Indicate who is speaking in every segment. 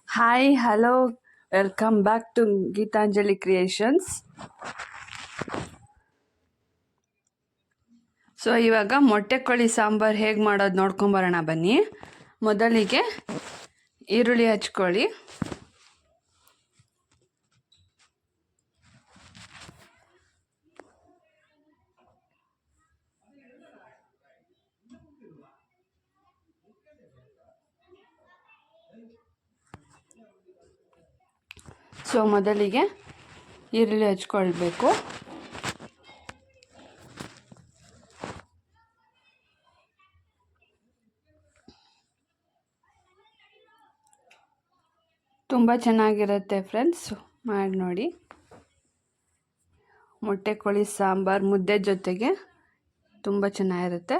Speaker 1: Hi, hello, welcome back to Geetanjali Creations. So ಇವಾಗ ಮೊಟ್ಟೆ ಕೋಳಿ ಸಾಂಬಾರು ಹೇಗೆ ಮಾಡೋದು ನೋಡ್ಕೊಂಬರೋಣ ಬನ್ನಿ. ಮೊದಲಿಗೆ ಈರುಳ್ಳಿ ಹಚ್ಕೊಳ್ಳಿ. ಸೊ ಮೊದಲಿಗೆ ಈರುಳ್ಳಿ ಹಚ್ಕೊಳ್ಬೇಕು. ತುಂಬ ಚೆನ್ನಾಗಿರುತ್ತೆ ಫ್ರೆಂಡ್ಸ್, ಮಾಡಿ ನೋಡಿ. ಮೊಟ್ಟೆ ಕೋಳಿ ಸಾಂಬಾರು ಮುದ್ದೆ ಜೊತೆಗೆ ತುಂಬ ಚೆನ್ನಾಗಿರುತ್ತೆ.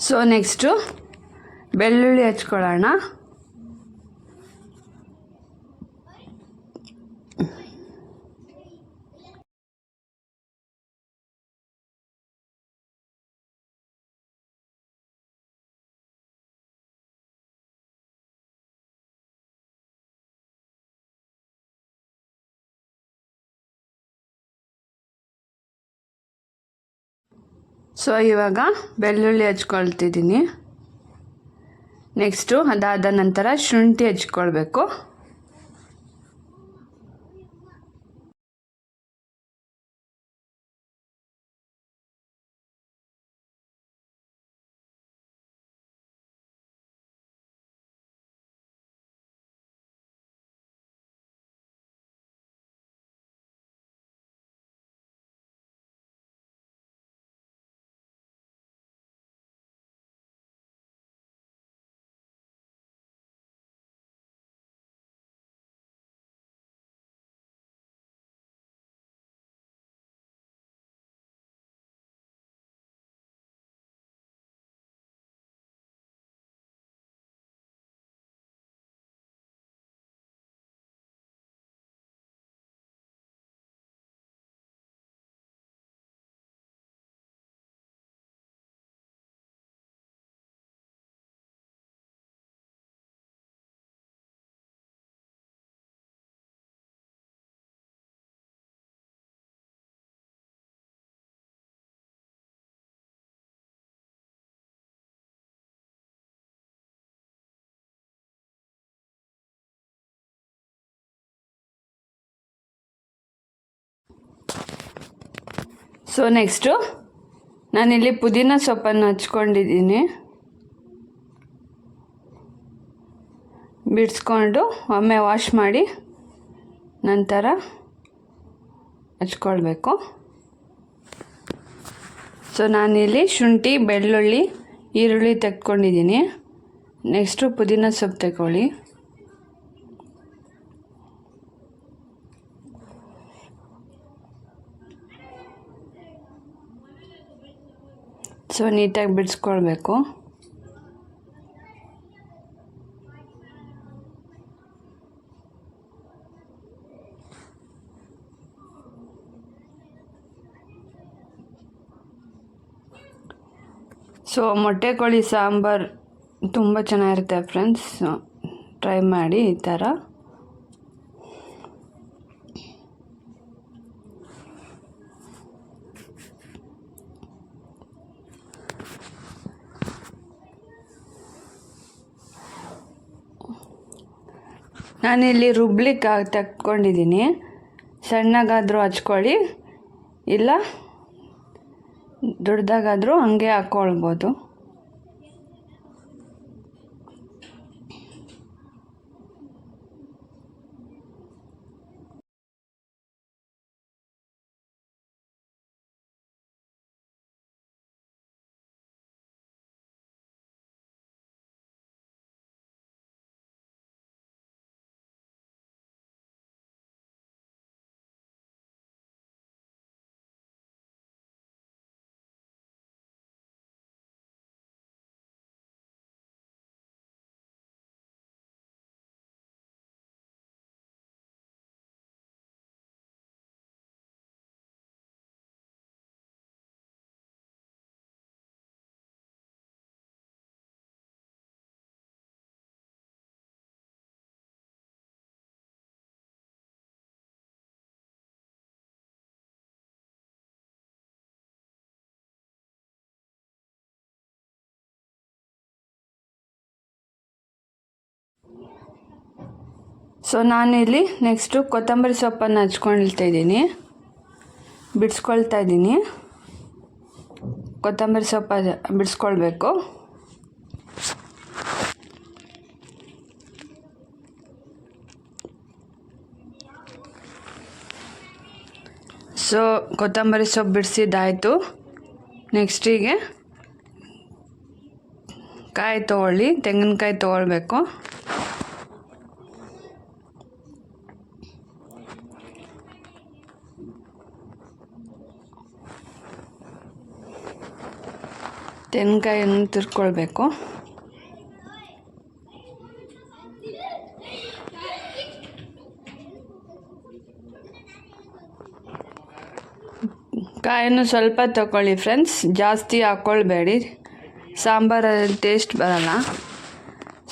Speaker 1: ಸೊ ನೆಕ್ಸ್ಟು ಬೆಳ್ಳುಳ್ಳಿ ಹಚ್ಕೊಳ್ಳೋಣ. ಸೊ ಇವಾಗ ಬೆಳ್ಳುಳ್ಳಿ ಹಚ್ಕೊಳ್ತಿದ್ದೀನಿ. ನೆಕ್ಸ್ಟು ಅದಾದ ನಂತರ ಶುಂಠಿ ಹಚ್ಕೊಳ್ಬೇಕು. ಸೊ ನೆಕ್ಸ್ಟು ನಾನಿಲ್ಲಿ ಪುದೀನ ಸೊಪ್ಪನ್ನು ಹಚ್ಕೊಂಡಿದ್ದೀನಿ. ಬಿಡಿಸ್ಕೊಂಡು ಒಮ್ಮೆ ವಾಶ್ ಮಾಡಿ ನಂತರ ಹಚ್ಕೊಳ್ಬೇಕು. ಸೊ ನಾನಿಲ್ಲಿ ಶುಂಠಿ, ಬೆಳ್ಳುಳ್ಳಿ, ಈರುಳ್ಳಿ ತೆಗೆದುಕೊಂಡಿದ್ದೀನಿ. ನೆಕ್ಸ್ಟು ಪುದೀನ ಸೊಪ್ಪು ತಗೊಳ್ಳಿ. ಸೊ ನೀಟಾಗಿ ಬಿಡಿಸ್ಕೊಳ್ಬೇಕು. ಸೊ ಮೊಟ್ಟೆ ಕೋಳಿ ಸಾಂಬಾರು ತುಂಬ ಚೆನ್ನಾಗಿರುತ್ತೆ ಫ್ರೆಂಡ್ಸ್, ಟ್ರೈ ಮಾಡಿ ಈ ಥರ. ನಾನಿಲ್ಲಿ ರುಬ್ಲಿಕ್ಕೆ ತಕ್ಕೊಂಡಿದ್ದೀನಿ. ಸಣ್ಣಗಾದರೂ ಹಚ್ಕೊಳ್ಳಿ, ಇಲ್ಲ ದೊಡ್ಡದಾಗಾದರೂ ಹಂಗೆ ಹಾಕ್ಕೊಳ್ಬೋದು. ಸೊ ನಾನಿಲ್ಲಿ ನೆಕ್ಸ್ಟು ಕೊತ್ತಂಬರಿ ಸೊಪ್ಪನ್ನು ಹಚ್ಕೊಳ್ತಾಯಿದ್ದೀನಿ, ಬಿಡಿಸ್ಕೊಳ್ತಾ ಇದ್ದೀನಿ. ಕೊತ್ತಂಬರಿ ಸೊಪ್ಪು ಬಿಡಿಸ್ಕೊಳ್ಬೇಕು. ಸೊ ಕೊತ್ತಂಬರಿ ಸೊಪ್ಪು ಬಿಡಿಸಿದ್ದಾಯಿತು. ನೆಕ್ಸ್ಟಿಗೆ ಕಾಯಿ ತೊಗೊಳ್ಳಿ, ತೆಂಗಿನಕಾಯಿ ತೊಗೊಳ್ಬೇಕು. ತೆಂಗಿನಕಾಯನ್ನು ತುರ್ಕೊಳ್ಬೇಕು. ಕಾಯನ್ನು ಸ್ವಲ್ಪ ತಗೊಳ್ಳಿ ಫ್ರೆಂಡ್ಸ್, ಜಾಸ್ತಿ ಹಾಕ್ಕೊಳ್ಬೇಡಿ, ಸಾಂಬಾರಲ್ಲಿ ಟೇಸ್ಟ್ ಬರಲ್ಲ.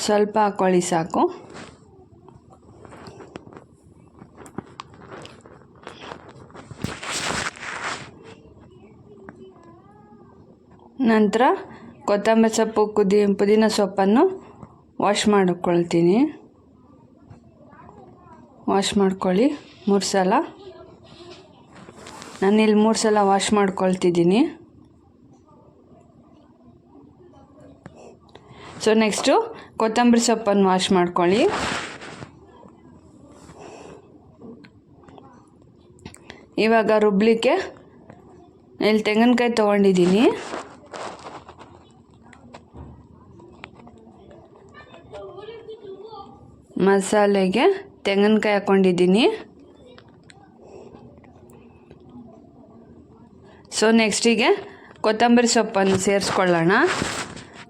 Speaker 1: ಸ್ವಲ್ಪ ಹಾಕ್ಕೊಳ್ಳಿ ಸಾಕು. ನಂತರ ಕೊತ್ತಂಬರಿ ಸೊಪ್ಪು, ಪುದೀನ ಸೊಪ್ಪನ್ನು ವಾಶ್ ಮಾಡ್ಕೊಳ್ತೀನಿ. ವಾಶ್ ಮಾಡ್ಕೊಳ್ಳಿ 3 ಸಲ. ನಾನಿಲ್ಲಿ 3 ಸಲ ವಾಶ್ ಮಾಡ್ಕೊಳ್ತಿದ್ದೀನಿ. ಸೊ ನೆಕ್ಸ್ಟು ಕೊತ್ತಂಬರಿ ಸೊಪ್ಪನ್ನು ವಾಶ್ ಮಾಡ್ಕೊಳ್ಳಿ. ಇವಾಗ ರುಬ್ಲಿಕ್ಕೆ ಇಲ್ಲಿ ತೆಂಗಿನಕಾಯಿ ತೊಗೊಂಡಿದ್ದೀನಿ. ಮಸಾಲೆಗೆ ತೆಂಗಿನಕಾಯಿ ಹಾಕ್ಕೊಂಡಿದ್ದೀನಿ. ಸೊ ನೆಕ್ಸ್ಟಿಗೆ ಕೊತ್ತಂಬರಿ ಸೊಪ್ಪನ್ನು ಸೇರಿಸ್ಕೊಳ್ಳೋಣ.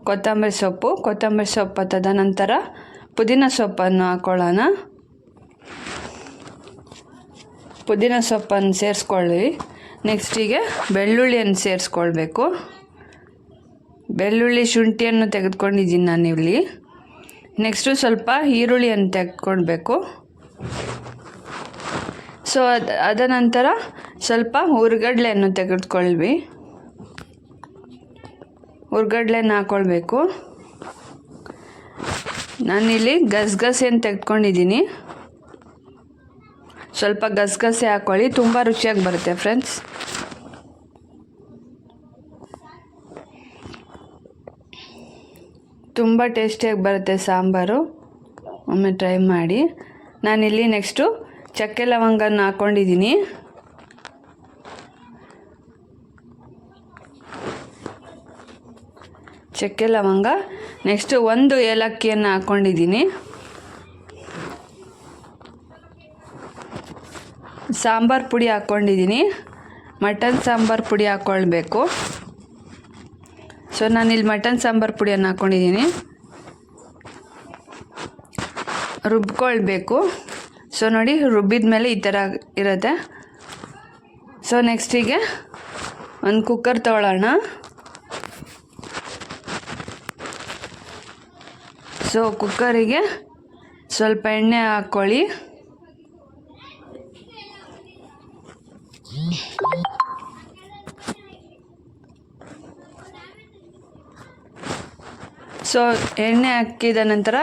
Speaker 1: ಕೊತ್ತಂಬರಿ ಸೊಪ್ಪು ತದ ನಂತರ ಪುದೀನ ಸೊಪ್ಪನ್ನು ಹಾಕ್ಕೊಳ್ಳೋಣ. ಪುದೀನ ಸೊಪ್ಪನ್ನು ಸೇರಿಸ್ಕೊಳ್ಳಿ. ನೆಕ್ಸ್ಟಿಗೆ ಬೆಳ್ಳುಳ್ಳಿಯನ್ನು ಸೇರಿಸ್ಕೊಳ್ಬೇಕು. ಬೆಳ್ಳುಳ್ಳಿ, ಶುಂಠಿಯನ್ನು ತೆಗೆದುಕೊಂಡಿದ್ದೀನಿ ನಾನಿಲ್ಲಿ. ನೆಕ್ಸ್ಟು ಸ್ವಲ್ಪ ಈರುಳ್ಳಿಯನ್ನು ತೆಗೆದುಕೊಳ್ಬೇಕು. ಸೊ ಅದ ನಂತರ ಸ್ವಲ್ಪ ಹುರ್ಗಡ್ಲೆಯನ್ನು ತೆಗೆದುಕೊಳ್ವಿ. ಹುರ್ಗಡ್ಲೆಯನ್ನು ಹಾಕ್ಕೊಳ್ಬೇಕು. ನಾನಿಲ್ಲಿ ಗಸಗಸೆಯನ್ನು ತೆಗೆದುಕೊಂಡಿದ್ದೀನಿ. ಸ್ವಲ್ಪ ಗಸಗಸೆ ಹಾಕ್ಕೊಳ್ಳಿ, ತುಂಬ ರುಚಿಯಾಗಿ ಬರುತ್ತೆ ಫ್ರೆಂಡ್ಸ್. ತುಂಬ ಟೇಸ್ಟಿಯಾಗಿ ಬರುತ್ತೆ ಸಾಂಬಾರು. ಒಮ್ಮೆ ಟ್ರೈ ಮಾಡಿ. ನಾನಿಲ್ಲಿ ನೆಕ್ಸ್ಟು ಚಕ್ಕೆ ಲವಂಗನ ಹಾಕ್ಕೊಂಡಿದ್ದೀನಿ. ಚಕ್ಕೆ ಲವಂಗ, ನೆಕ್ಸ್ಟು 1 ಏಲಕ್ಕಿಯನ್ನು ಹಾಕ್ಕೊಂಡಿದ್ದೀನಿ. ಸಾಂಬಾರು ಪುಡಿ ಹಾಕ್ಕೊಂಡಿದ್ದೀನಿ. ಮಟನ್ ಸಾಂಬಾರು ಪುಡಿ ಹಾಕ್ಕೊಳ್ಬೇಕು. ಸೊ ನಾನಿಲ್ಲಿ ಮಟನ್ ಸಾಂಬಾರು ಪುಡಿಯನ್ನು ಹಾಕ್ಕೊಂಡಿದ್ದೀನಿ. ರುಬ್ಕೊಳ್ಬೇಕು. ಸೊ ನೋಡಿ, ರುಬ್ಬಿದ ಮೇಲೆ ಈ ಥರ ಇರುತ್ತೆ. ಸೊ ನೆಕ್ಸ್ಟಿಗೆ ಒಂದು ಕುಕ್ಕರ್ ತೊಗೊಳ್ಳೋಣ. ಸೊ ಕುಕ್ಕರಿಗೆ ಸ್ವಲ್ಪ ಎಣ್ಣೆ ಹಾಕ್ಕೊಳ್ಳಿ. ಸೊ ಎಣ್ಣೆ ಹಾಕಿದ ನಂತರ,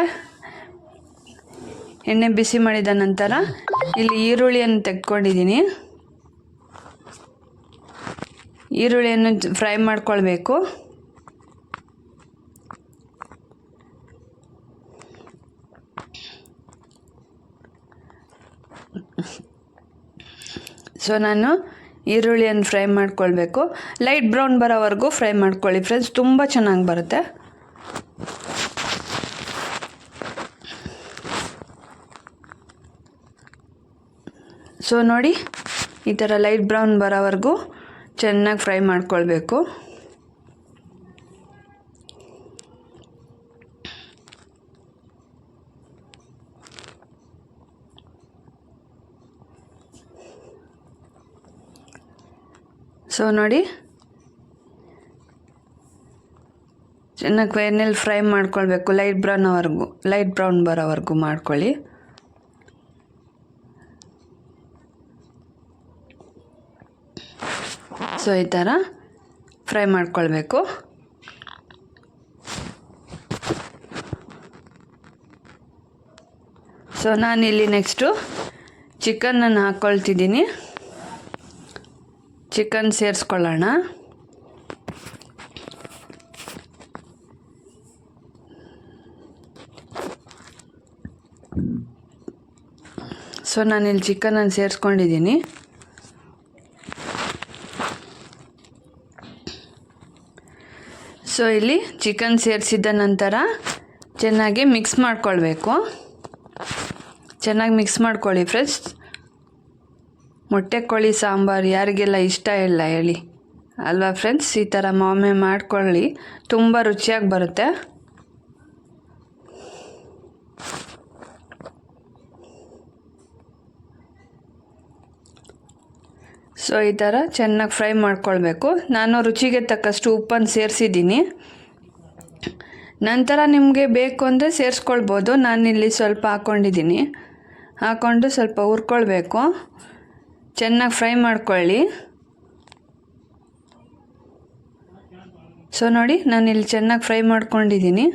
Speaker 1: ಎಣ್ಣೆ ಬಿಸಿ ಮಾಡಿದ ನಂತರ ಇಲ್ಲಿ ಈರುಳ್ಳಿಯನ್ನು ತೆಗೆದುಕೊಂಡಿದ್ದೀನಿ. ಈರುಳ್ಳಿಯನ್ನು ಫ್ರೈ ಮಾಡ್ಕೊಳ್ಬೇಕು. ಸೊ ನಾನು ಈರುಳ್ಳಿಯನ್ನು ಫ್ರೈ ಮಾಡ್ಕೊಳ್ಬೇಕು. ಲೈಟ್ ಬ್ರೌನ್ ಬರೋವರೆಗೂ ಫ್ರೈ ಮಾಡ್ಕೊಳ್ಳಿ ಫ್ರೆಂಡ್ಸ್, ತುಂಬ ಚೆನ್ನಾಗಿ ಬರುತ್ತೆ. ಸೊ ನೋಡಿ, ಈ ಥರ ಲೈಟ್ ಬ್ರೌನ್ ಬರೋವರೆಗೂ ಚೆನ್ನಾಗಿ ಫ್ರೈ ಮಾಡ್ಕೊಳ್ಬೇಕು. ಸೊ ನೋಡಿ, ಚೆನ್ನಾಗಿ ಎಣ್ಣೆಲಿ ಫ್ರೈ ಮಾಡ್ಕೊಳ್ಬೇಕು. ಲೈಟ್ ಬ್ರೌನ್ ಬರೋವರೆಗೂ ಮಾಡ್ಕೊಳ್ಳಿ. ಸೊ ಈ ಥರ ಫ್ರೈ ಮಾಡ್ಕೊಳ್ಬೇಕು. ಸೊ ನಾನಿಲ್ಲಿ ನೆಕ್ಸ್ಟು ಚಿಕನನ್ನು ಹಾಕ್ಕೊಳ್ತಿದ್ದೀನಿ. ಚಿಕನ್ ಸೇರಿಸ್ಕೊಳ್ಳೋಣ. ಸೊ ನಾನಿಲ್ಲಿ ಚಿಕನನ್ನು ಸೇರಿಸ್ಕೊಂಡಿದ್ದೀನಿ. ಸೊ ಇಲ್ಲಿ ಚಿಕನ್ ಸೇರಿಸಿದ ನಂತರ ಚೆನ್ನಾಗಿ ಮಿಕ್ಸ್ ಮಾಡ್ಕೊಳ್ಬೇಕು. ಚೆನ್ನಾಗಿ ಮಿಕ್ಸ್ ಮಾಡ್ಕೊಳ್ಳಿ ಫ್ರೆಂಡ್ಸ್. ಮೊಟ್ಟೆ ಕೋಳಿ ಸಾಂಬಾರು ಯಾರಿಗೆಲ್ಲ ಇಷ್ಟ ಇಲ್ಲ ಹೇಳಿ ಅಲ್ವಾ ಫ್ರೆಂಡ್ಸ್? ಈ ಥರ ಒಮ್ಮೆ ಮಾಡ್ಕೊಳ್ಳಿ, ತುಂಬ ರುಚಿಯಾಗಿ ಬರುತ್ತೆ. ಸೊ ಈ ಥರ ಚೆನ್ನಾಗಿ ಫ್ರೈ ಮಾಡ್ಕೊಳ್ಬೇಕು. ನಾನು ರುಚಿಗೆ ತಕ್ಕಷ್ಟು ಉಪ್ಪನ್ನು ಸೇರಿಸಿದ್ದೀನಿ. ನಂತರ ನಿಮಗೆ ಬೇಕು ಅಂದರೆ ಸೇರಿಸ್ಕೊಳ್ಬೋದು. ನಾನಿಲ್ಲಿ ಸ್ವಲ್ಪ ಹಾಕ್ಕೊಂಡು ಸ್ವಲ್ಪ ಹುರ್ಕೊಳ್ಬೇಕು. ಚೆನ್ನಾಗಿ ಫ್ರೈ ಮಾಡ್ಕೊಳ್ಳಿ. ಸೊ ನೋಡಿ, ನಾನಿಲ್ಲಿ ಚೆನ್ನಾಗಿ ಫ್ರೈ ಮಾಡ್ಕೊಂಡಿದ್ದೀನಿ.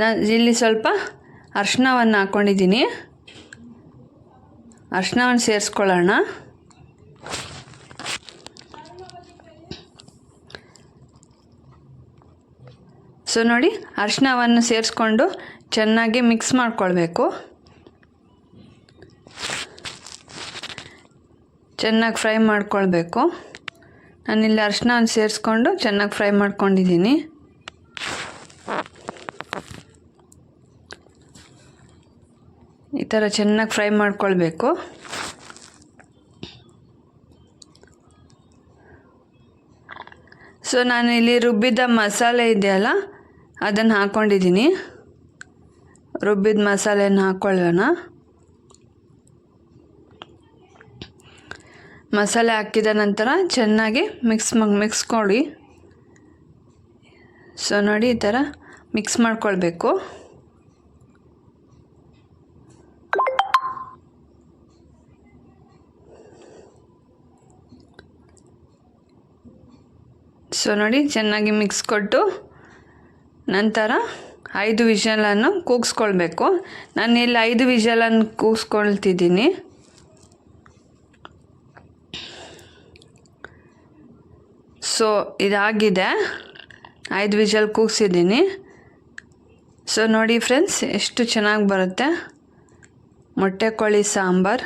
Speaker 1: ನಾನು ಇಲ್ಲಿ ಸ್ವಲ್ಪ ಅರಿಶಿಣವನ್ನು ಹಾಕ್ಕೊಂಡಿದ್ದೀನಿ. ಅರಿಶಿಣವನ್ನು ಸೇರಿಸ್ಕೊಳ್ಳೋಣ. ಸೊ ನೋಡಿ, ಅರಿಶಿಣವನ್ನು ಸೇರಿಸ್ಕೊಂಡು ಚೆನ್ನಾಗಿ ಮಿಕ್ಸ್ ಮಾಡ್ಕೊಳ್ಬೇಕು. ಚೆನ್ನಾಗಿ ಫ್ರೈ ಮಾಡ್ಕೊಳ್ಬೇಕು. ನಾನಿಲ್ಲಿ ಅರಿಶಿಣವನ್ನು ಸೇರಿಸ್ಕೊಂಡು ಚೆನ್ನಾಗಿ ಫ್ರೈ ಮಾಡ್ಕೊಂಡಿದ್ದೀನಿ. ಈ ಥರ ಚೆನ್ನಾಗಿ ಫ್ರೈ ಮಾಡ್ಕೊಳ್ಬೇಕು. ಸೊ ನಾನಿಲ್ಲಿ ರುಬ್ಬಿದ ಮಸಾಲೆ ಇದೆಯಲ್ಲ, ಅದನ್ನು ಹಾಕ್ಕೊಂಡಿದ್ದೀನಿ. ರುಬ್ಬಿದ ಮಸಾಲೆಯನ್ನು ಹಾಕ್ಕೊಳ್ಳೋಣ. ಮಸಾಲೆ ಹಾಕಿದ ನಂತರ ಚೆನ್ನಾಗಿ ಮಿಕ್ಸ್ ಕೊಡಿ. ಸೊ ನೋಡಿ, ಈ ಥರ ಮಿಕ್ಸ್ ಮಾಡ್ಕೊಳ್ಬೇಕು. ಸೊ ನೋಡಿ, ಚೆನ್ನಾಗಿ ಮಿಕ್ಸ್ ಕೊಟ್ಟು ನಂತರ 5 ವಿಷಲನ್ನು ಕೂಗಿಸ್ಕೊಳ್ಬೇಕು. ನಾನು ಇಲ್ಲಿ 5 ವಿಷಲನ್ನು ಕೂಗಿಸ್ಕೊಳ್ತಿದ್ದೀನಿ. ಸೊ ಇದಾಗಿದೆ, 5 ವಿಷಲ್ ಕೂಗಿಸಿದ್ದೀನಿ. ಸೊ ನೋಡಿ ಫ್ರೆಂಡ್ಸ್, ಎಷ್ಟು ಚೆನ್ನಾಗಿ ಬರುತ್ತೆ ಮೊಟ್ಟೆ ಕೋಳಿ ಸಾಂಬಾರು.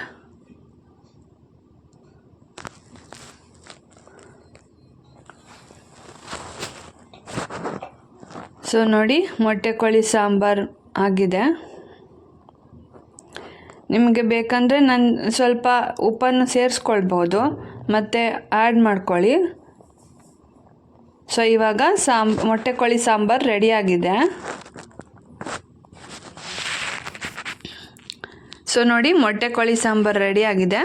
Speaker 1: ಸೊ ನೋಡಿ, ಮೊಟ್ಟೆ ಕೋಳಿ ಸಾಂಬಾರು ಆಗಿದೆ. ನಿಮಗೆ ಬೇಕಂದರೆ ನಾನು ಸ್ವಲ್ಪ ಉಪ್ಪನ್ನು ಸೇರಿಸ್ಕೊಳ್ಬೋದು ಮತ್ತು ಆ್ಯಡ್ ಮಾಡ್ಕೊಳ್ಳಿ. ಸೊ ಇವಾಗ ಮೊಟ್ಟೆ ಕೋಳಿ ಸಾಂಬಾರು ರೆಡಿಯಾಗಿದೆ. ಸೊ ನೋಡಿ, ಮೊಟ್ಟೆ ಕೋಳಿ ಸಾಂಬಾರು ರೆಡಿಯಾಗಿದೆ.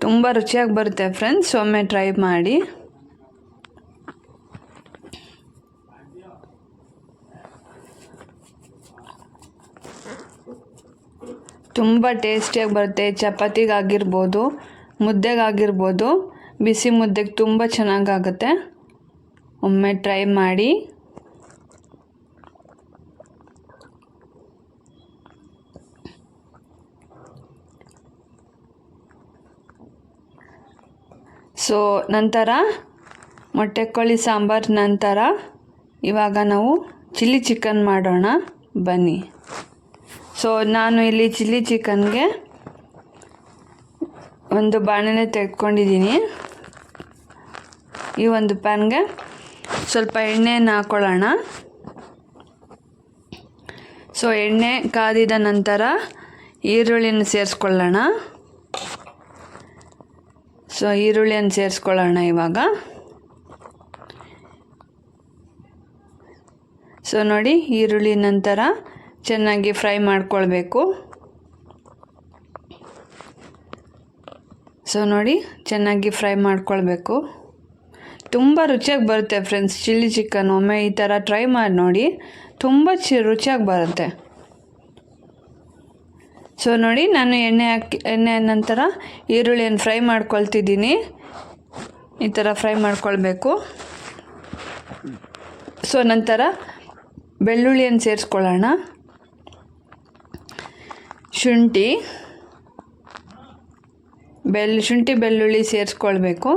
Speaker 1: ತುಂಬ ರುಚಿಯಾಗಿ ಬರುತ್ತೆ ಫ್ರೆಂಡ್ಸ್, ಒಮ್ಮೆ ಟ್ರೈ ಮಾಡಿ. ತುಂಬ ಟೇಸ್ಟಿಯಾಗಿ ಬರುತ್ತೆ. ಚಪಾತಿಗಾಗಿರ್ಬೋದು, ಮುದ್ದೆಗಾಗಿರ್ಬೋದು, ಬಿಸಿ ಮುದ್ದೆಗೆ ತುಂಬ ಚೆನ್ನಾಗಾಗುತ್ತೆ. ಒಮ್ಮೆ ಟ್ರೈ ಮಾಡಿ. ಸೊ ನಂತರ ಮೊಟ್ಟೆ ಕೋಳಿ ಸಾಂಬಾರು ನಂತರ ಇವಾಗ ನಾವು ಚಿಲ್ಲಿ ಚಿಕನ್ ಮಾಡೋಣ ಬನ್ನಿ. ಸೊ ನಾನು ಇಲ್ಲಿ ಚಿಲ್ಲಿ ಚಿಕನ್ಗೆ ಒಂದು ಬಾಣಲೆ ತೆಗೆದುಕೊಂಡಿದ್ದೀನಿ. ಈ ಒಂದು ಪ್ಯಾನ್ಗೆ ಸ್ವಲ್ಪ ಎಣ್ಣೆಯನ್ನು ಹಾಕ್ಕೊಳ್ಳೋಣ. ಸೊ ಎಣ್ಣೆ ಕಾದಿದ ನಂತರ ಈರುಳ್ಳಿನ ಸೇರಿಸ್ಕೊಳ್ಳೋಣ. ಸೊ ಈರುಳ್ಳಿಯನ್ನು ಸೇರಿಸ್ಕೊಳ್ಳೋಣ ಇವಾಗ. ಸೊ ನೋಡಿ, ಈರುಳ್ಳಿ ನಂತರ ಚೆನ್ನಾಗಿ ಫ್ರೈ ಮಾಡ್ಕೊಳ್ಬೇಕು. ಸೊ ನೋಡಿ, ಚೆನ್ನಾಗಿ ಫ್ರೈ ಮಾಡ್ಕೊಳ್ಬೇಕು. ತುಂಬ ರುಚಿಯಾಗಿ ಬರುತ್ತೆ ಫ್ರೆಂಡ್ಸ್ ಚಿಲ್ಲಿ ಚಿಕನ್. ಒಮ್ಮೆ ಈ ಥರ ಟ್ರೈ ಮಾಡಿ ನೋಡಿ, ತುಂಬ ರುಚಿಯಾಗಿ ಬರುತ್ತೆ. ಸೊ ನೋಡಿ, ನಾನು ಎಣ್ಣೆ ನಂತರ ಈರುಳ್ಳಿಯನ್ನು ಫ್ರೈ ಮಾಡ್ಕೊಳ್ತಿದ್ದೀನಿ. ಈ ಥರ ಫ್ರೈ ಮಾಡ್ಕೊಳ್ಬೇಕು. ಸೊ ನಂತರ ಬೆಳ್ಳುಳ್ಳಿಯನ್ನು ಸೇರಿಸ್ಕೊಳ್ಳೋಣ. ಶುಂಠಿ ಬೆಳ್ಳುಳ್ಳಿ ಸೇರಿಸ್ಕೊಳ್ಬೇಕು.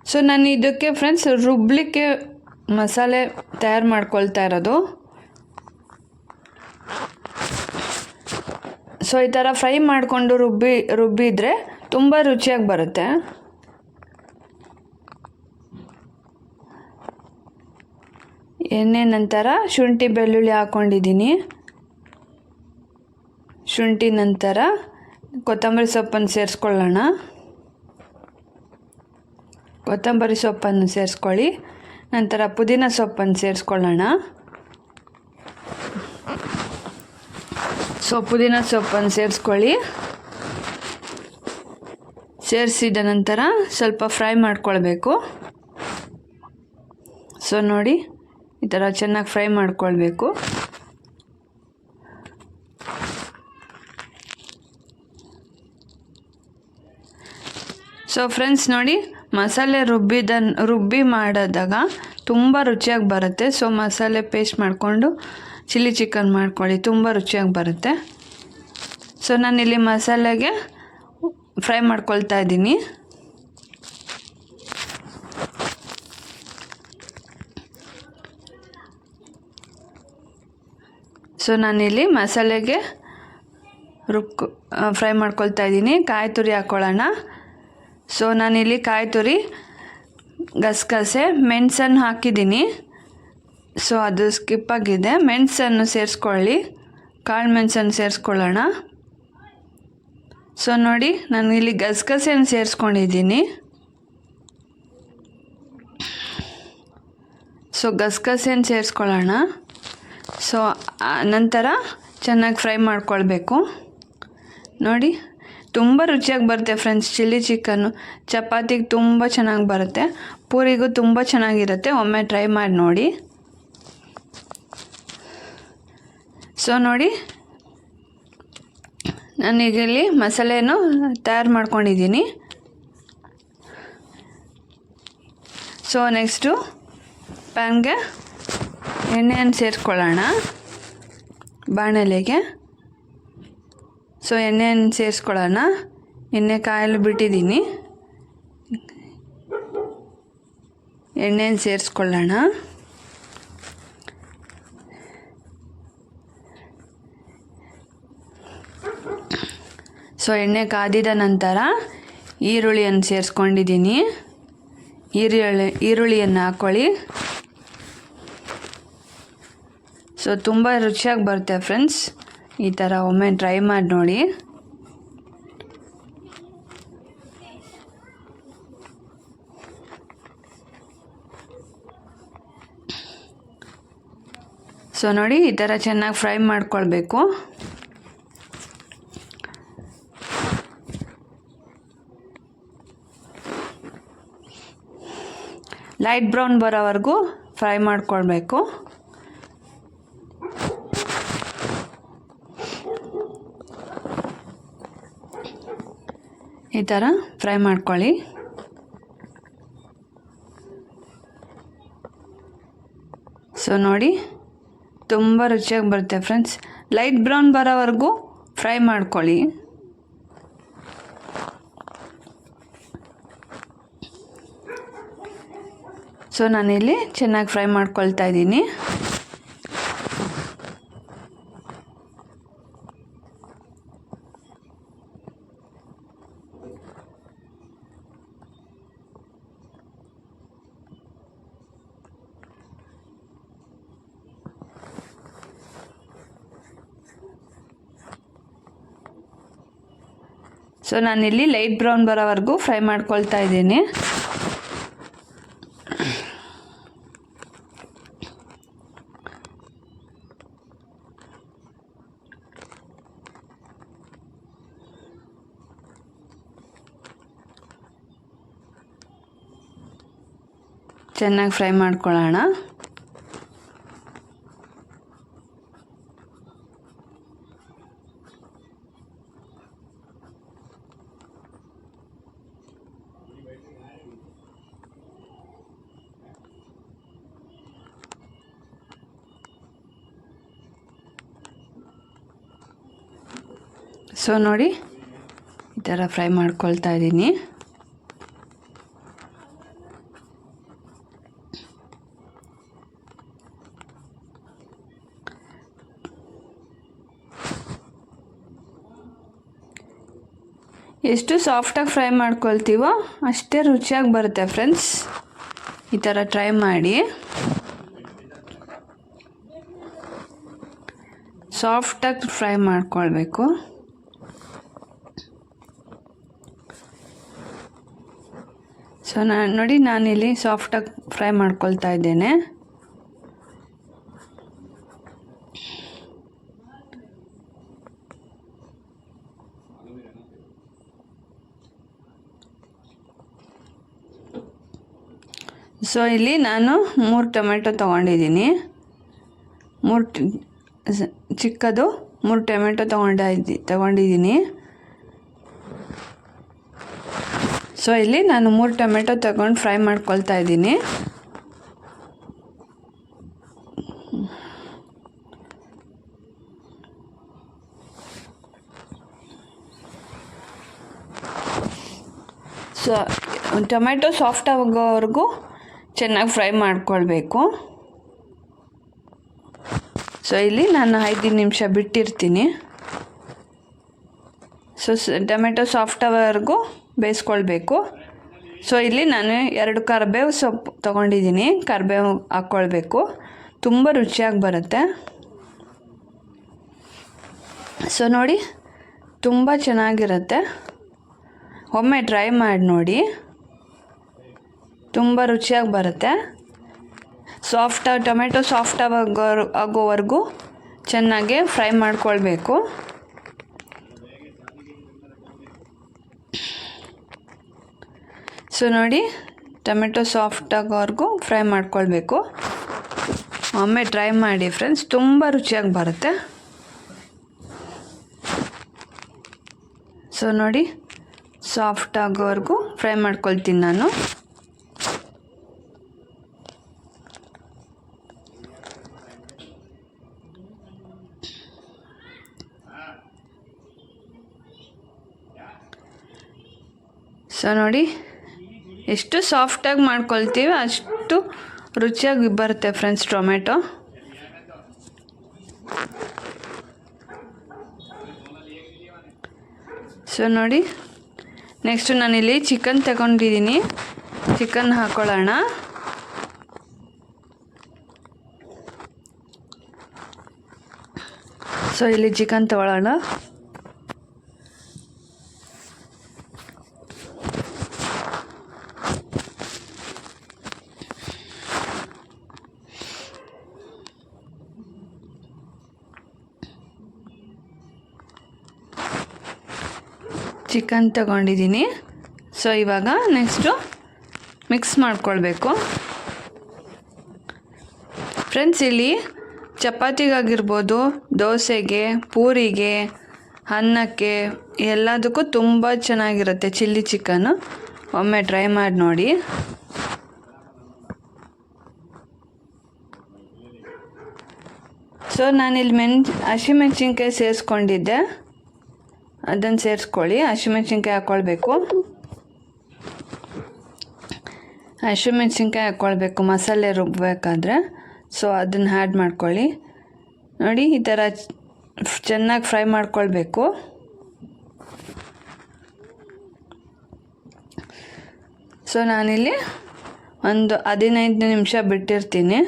Speaker 1: ಸೊ ನಾನು ಇದಕ್ಕೆ ಫ್ರೆಂಡ್ಸ್ ರುಬ್ಲಿಕ್ಕೆ ಮಸಾಲೆ ತಯಾರು ಮಾಡ್ಕೊಳ್ತಾ ಇರೋದು. ಸೊ ಈ ಥರ ಫ್ರೈ ಮಾಡಿಕೊಂಡು ರುಬ್ಬಿದರೆ ತುಂಬ ರುಚಿಯಾಗಿ ಬರುತ್ತೆ. ಎಣ್ಣೆ ನಂತರ ಶುಂಠಿ ಬೆಳ್ಳುಳ್ಳಿ ಹಾಕ್ಕೊಂಡಿದ್ದೀನಿ. ಶುಂಠಿ ನಂತರ ಕೊತ್ತಂಬರಿ ಸೊಪ್ಪನ್ನು ಸೇರಿಸ್ಕೊಳ್ಳೋಣ. ಕೊತ್ತಂಬರಿ ಸೊಪ್ಪನ್ನು ಸೇರಿಸ್ಕೊಳ್ಳಿ. ನಂತರ ಪುದೀನ ಸೊಪ್ಪನ್ನು ಸೇರಿಸ್ಕೊಳ್ಳೋಣ. ಸೊ ಪುದೀನ ಸೊಪ್ಪನ್ನು ಸೇರಿಸ್ಕೊಳ್ಳಿ. ಸೇರಿಸಿದ ನಂತರ ಸ್ವಲ್ಪ ಫ್ರೈ ಮಾಡ್ಕೊಳ್ಬೇಕು. ಸೊ ನೋಡಿ, ಈ ಥರ ಚೆನ್ನಾಗಿ ಫ್ರೈ ಮಾಡ್ಕೊಳ್ಬೇಕು. ಸೊ ಫ್ರೆಂಡ್ಸ್ ನೋಡಿ, ಮಸಾಲೆ ರುಬ್ಬಿ ಮಾಡಿದಾಗ ತುಂಬ ರುಚಿಯಾಗಿ ಬರುತ್ತೆ. ಸೊ ಮಸಾಲೆ ಪೇಸ್ಟ್ ಮಾಡಿಕೊಂಡು ಚಿಲ್ಲಿ ಚಿಕನ್ ಮಾಡ್ಕೊಳ್ಳಿ, ತುಂಬ ರುಚಿಯಾಗಿ ಬರುತ್ತೆ. ಸೊ ನಾನಿಲ್ಲಿ ಮಸಾಲೆಗೆ ಫ್ರೈ ಮಾಡ್ಕೊಳ್ತಾ ಇದ್ದೀನಿ. ಸೊ ನಾನಿಲ್ಲಿ ಮಸಾಲೆಗೆ ಫ್ರೈ ಮಾಡ್ಕೊಳ್ತಾ ಇದ್ದೀನಿ. ಕಾಯಿ ತುರಿ ಹಾಕ್ಕೊಳ್ಳೋಣ. ಸೊ ನಾನಿಲ್ಲಿ ಕಾಯಿ ತುರಿ, ಗಸಗಸೆ, ಮೆಣಸನ್ನು ಹಾಕಿದ್ದೀನಿ. ಸೊ ಅದು ಸ್ಕಿಪ್ ಆಗಿದೆ. ಮೆಣಸನ್ನು ಸೇರಿಸ್ಕೊಳ್ಳಿ. ಕಾಳು ಮೆಣಸನ್ನು ಸೇರಿಸ್ಕೊಳ್ಳೋಣ. ಸೊ ನೋಡಿ, ನಾನು ಇಲ್ಲಿ ಗಸಗಸೆಯನ್ನು ಸೇರಿಸ್ಕೊಂಡಿದ್ದೀನಿ. ಸೊ ಗಸಗಸೆಯನ್ನು ಸೇರಿಸ್ಕೊಳ್ಳೋಣ. ಸೊ ನಂತರ ಚೆನ್ನಾಗಿ ಫ್ರೈ ಮಾಡ್ಕೊಳ್ಬೇಕು. ನೋಡಿ, ತುಂಬ ರುಚಿಯಾಗಿ ಬರುತ್ತೆ ಫ್ರೆಂಡ್ಸ್ ಚಿಲ್ಲಿ ಚಿಕನ್ನು. ಚಪಾತಿಗೆ ತುಂಬ ಚೆನ್ನಾಗಿ ಬರುತ್ತೆ, ಪೂರಿಗೂ ತುಂಬ ಚೆನ್ನಾಗಿರುತ್ತೆ. ಒಮ್ಮೆ ಟ್ರೈ ಮಾಡಿ ನೋಡಿ. ಸೊ ನೋಡಿ, ನಾನೀಗ ಇಲ್ಲಿ ಮಸಾಲೆಯನ್ನು ತಯಾರು ಮಾಡ್ಕೊಂಡಿದ್ದೀನಿ. ಸೊ ನೆಕ್ಸ್ಟು ಪ್ಯಾನ್ಗೆ ಎಣ್ಣೆಯನ್ನು ಸೇರಿಸ್ಕೊಳ್ಳೋಣ ಬಾಣಲೆಗೆ. ಸೊ ಎಣ್ಣೆಯನ್ನು ಸೇರಿಸ್ಕೊಳ್ಳೋಣ. ಎಣ್ಣೆ ಕಾಯಲು ಬಿಟ್ಟಿದ್ದೀನಿ. ಎಣ್ಣೆಯನ್ನು ಸೇರಿಸ್ಕೊಳ್ಳೋಣ. ಸೊ ಎಣ್ಣೆ ಕಾದಿದ ನಂತರ ಈರುಳ್ಳಿಯನ್ನು ಸೇರಿಸ್ಕೊಂಡಿದ್ದೀನಿ. ಈರುಳ್ಳಿಯನ್ನು ಹಾಕ್ಕೊಳ್ಳಿ. ಸೊ ತುಂಬ ರುಚಿಯಾಗಿ ಬರುತ್ತೆ ಫ್ರೆಂಡ್ಸ್. ಈ ಥರ ಒಮ್ಮೆ ಟ್ರೈ ಮಾಡಿ ನೋಡಿ. ಸೊ ನೋಡಿ, ಈ ಥರ ಚೆನ್ನಾಗಿ ಫ್ರೈ ಮಾಡ್ಕೊಳ್ಬೇಕು. ಲೈಟ್ ಬ್ರೌನ್ ಬರೋವರೆಗೂ ಫ್ರೈ ಮಾಡ್ಕೊಳ್ಬೇಕು. ಈ ಥರ ಫ್ರೈ ಮಾಡ್ಕೊಳ್ಳಿ. ಸೊ ನೋಡಿ, ತುಂಬ ರುಚಿಯಾಗಿ ಬರುತ್ತೆ ಫ್ರೆಂಡ್ಸ್. ಲೈಟ್ ಬ್ರೌನ್ ಬರೋವರೆಗೂ ಫ್ರೈ ಮಾಡ್ಕೊಳ್ಳಿ. ಸೊ ನಾನಿಲ್ಲಿ ಚೆನ್ನಾಗಿ ಫ್ರೈ ಮಾಡ್ಕೊಳ್ತಾ ಇದ್ದೀನಿ. ಸೊ ನಾನಿಲ್ಲಿ ಲೈಟ್ ಬ್ರೌನ್ ಬರೋವರೆಗೂ ಫ್ರೈ ಮಾಡ್ಕೊಳ್ತಾ ಇದ್ದೀನಿ. ಚೆನ್ನಾಗಿ ಫ್ರೈ ಮಾಡ್ಕೊಳ್ಳೋಣ. ಸೊ ನೋಡಿ, ಈ ಥರ ಫ್ರೈ ಮಾಡ್ಕೊಳ್ತಾ ಇದ್ದೀನಿ. ಎಷ್ಟು ಸಾಫ್ಟಾಗಿ ಫ್ರೈ ಮಾಡ್ಕೊಳ್ತೀವೋ ಅಷ್ಟೇ ರುಚಿಯಾಗಿ ಬರುತ್ತೆ ಫ್ರೆಂಡ್ಸ್. ಈ ಥರ ಟ್ರೈ ಮಾಡಿ. ಸಾಫ್ಟಾಗಿ ಫ್ರೈ ಮಾಡ್ಕೊಳ್ಬೇಕು. ಸೊ ನೋಡಿ, ನಾನಿಲ್ಲಿ ಸಾಫ್ಟಾಗಿ ಫ್ರೈ ಮಾಡ್ಕೊಳ್ತಾ ಇದ್ದೇನೆ. ಸೊ ಇಲ್ಲಿ ನಾನು 3 ಟೊಮೆಟೊ ತೊಗೊಂಡಿದ್ದೀನಿ. ಚಿಕ್ಕದು 3 ಟೊಮೆಟೊ ತೊಗೊಂಡಿದ್ದೀನಿ. ಸೊ ಇಲ್ಲಿ ನಾನು 3 ಟೊಮೆಟೊ ತಗೊಂಡು ಫ್ರೈ ಮಾಡ್ಕೊಳ್ತಾ ಇದ್ದೀನಿ. ಸೊ ಟೊಮೆಟೊ ಸಾಫ್ಟ್ ಆಗೋವರೆಗೂ ಚೆನ್ನಾಗಿ ಫ್ರೈ ಮಾಡ್ಕೊಳ್ಬೇಕು. ಸೊ ಇಲ್ಲಿ ನಾನು 5 ನಿಮಿಷ ಬಿಟ್ಟಿರ್ತೀನಿ. ಸೊ ಟೊಮೆಟೊ ಸಾಫ್ಟ್ ಆಗೋವರೆಗೂ ಬೇಯಿಸ್ಕೊಳ್ಬೇಕು. ಸೊ ಇಲ್ಲಿ ನಾನು 2 ಕರಿಬೇವು ಸೊಪ್ಪು ತೊಗೊಂಡಿದ್ದೀನಿ. ಕರಿಬೇವು ಹಾಕ್ಕೊಳ್ಬೇಕು, ತುಂಬ ರುಚಿಯಾಗಿ ಬರುತ್ತೆ. ಸೊ ನೋಡಿ, ತುಂಬ ಚೆನ್ನಾಗಿರುತ್ತೆ. ಒಮ್ಮೆ ಟ್ರೈ ಮಾಡಿ ನೋಡಿ, ತುಂಬ ರುಚಿಯಾಗಿ ಬರುತ್ತೆ. ಟೊಮೆಟೊ ಸಾಫ್ಟ್ ಆಗೋವರೆಗೂ ಚೆನ್ನಾಗಿ ಫ್ರೈ ಮಾಡ್ಕೊಳ್ಬೇಕು. ಸೊ ನೋಡಿ, ಟೊಮೆಟೊ ಸಾಫ್ಟ್ ಆಗೋವರೆಗೂ ಫ್ರೈ ಮಾಡ್ಕೊಳ್ಬೇಕು. ಒಮ್ಮೆ ಟ್ರೈ ಮಾಡಿ ಫ್ರೆಂಡ್ಸ್, ತುಂಬ ರುಚಿಯಾಗಿ ಬರುತ್ತೆ. ಸೊ ನೋಡಿ, ಸಾಫ್ಟ್ ಆಗೋವರೆಗೂ ಫ್ರೈ ಮಾಡ್ಕೊಳ್ತೀನಿ ನಾನು. ಸೊ ನೋಡಿ ಎಷ್ಟು ಸಾಫ್ಟಾಗಿ ಮಾಡ್ಕೊಳ್ತೀವಿ ಅಷ್ಟು ರುಚಿಯಾಗಿ ಬರುತ್ತೆ ಫ್ರೆಂಡ್ಸ್ ಟೊಮೆಟೊ. ಸೊ ನೋಡಿ ನೆಕ್ಸ್ಟು ನಾನಿಲ್ಲಿ ಚಿಕನ್ ತಗೊಂಡಿದ್ದೀನಿ, ಚಿಕನ್ ಹಾಕ್ಕೊಳ್ಳೋಣ. ಸೊ ಇಲ್ಲಿ ಚಿಕನ್ ತಗೊಳ್ಳೋಣ. ಚಿಕನ್ ತಗೊಂಡಿದ್ದೀನಿ. ಸೊ ಇವಾಗ ನೆಕ್ಸ್ಟು ಮಿಕ್ಸ್ ಮಾಡ್ಕೊಳ್ಬೇಕು ಫ್ರೆಂಡ್ಸ್. ಇಲ್ಲಿ ಚಪಾತಿಗಾಗಿರ್ಬೋದು, ದೋಸೆಗೆ, ಪೂರಿಗೆ, ಅನ್ನಕ್ಕೆ ಎಲ್ಲದಕ್ಕೂ ತುಂಬ ಚೆನ್ನಾಗಿರುತ್ತೆ ಚಿಲ್ಲಿ ಚಿಕನ್ನು. ಒಮ್ಮೆ ಟ್ರೈ ಮಾಡಿ ನೋಡಿ. ಸೊ ನಾನಿಲ್ಲಿ ಹಸಿಮೆಣ್ಸಿನ್ಕಾಯಿ ಸೇರಿಸ್ಕೊಂಡಿದ್ದೆ, ಅದನ್ನು ಸೇರಿಸ್ಕೊಳ್ಳಿ. ಹಸಿಮೆಣ್ಸಿನ್ಕಾಯಿ ಹಾಕ್ಕೊಳ್ಬೇಕು, ಹಸಿಮೆಣ್ಸಿನ್ಕಾಯಿ ಹಾಕ್ಕೊಳ್ಬೇಕು ಮಸಾಲೆ ರುಬ್ಬಬೇಕಾದ್ರೆ. ಸೊ ಅದನ್ನು ಆ್ಯಡ್ ಮಾಡ್ಕೊಳ್ಳಿ. ನೋಡಿ ಈ ಥರ ಚೆನ್ನಾಗಿ ಫ್ರೈ ಮಾಡ್ಕೊಳ್ಬೇಕು. ಸೊ ನಾನಿಲ್ಲಿ ಒಂದು 15 ನಿಮಿಷ ಬಿಟ್ಟಿರ್ತೀನಿ.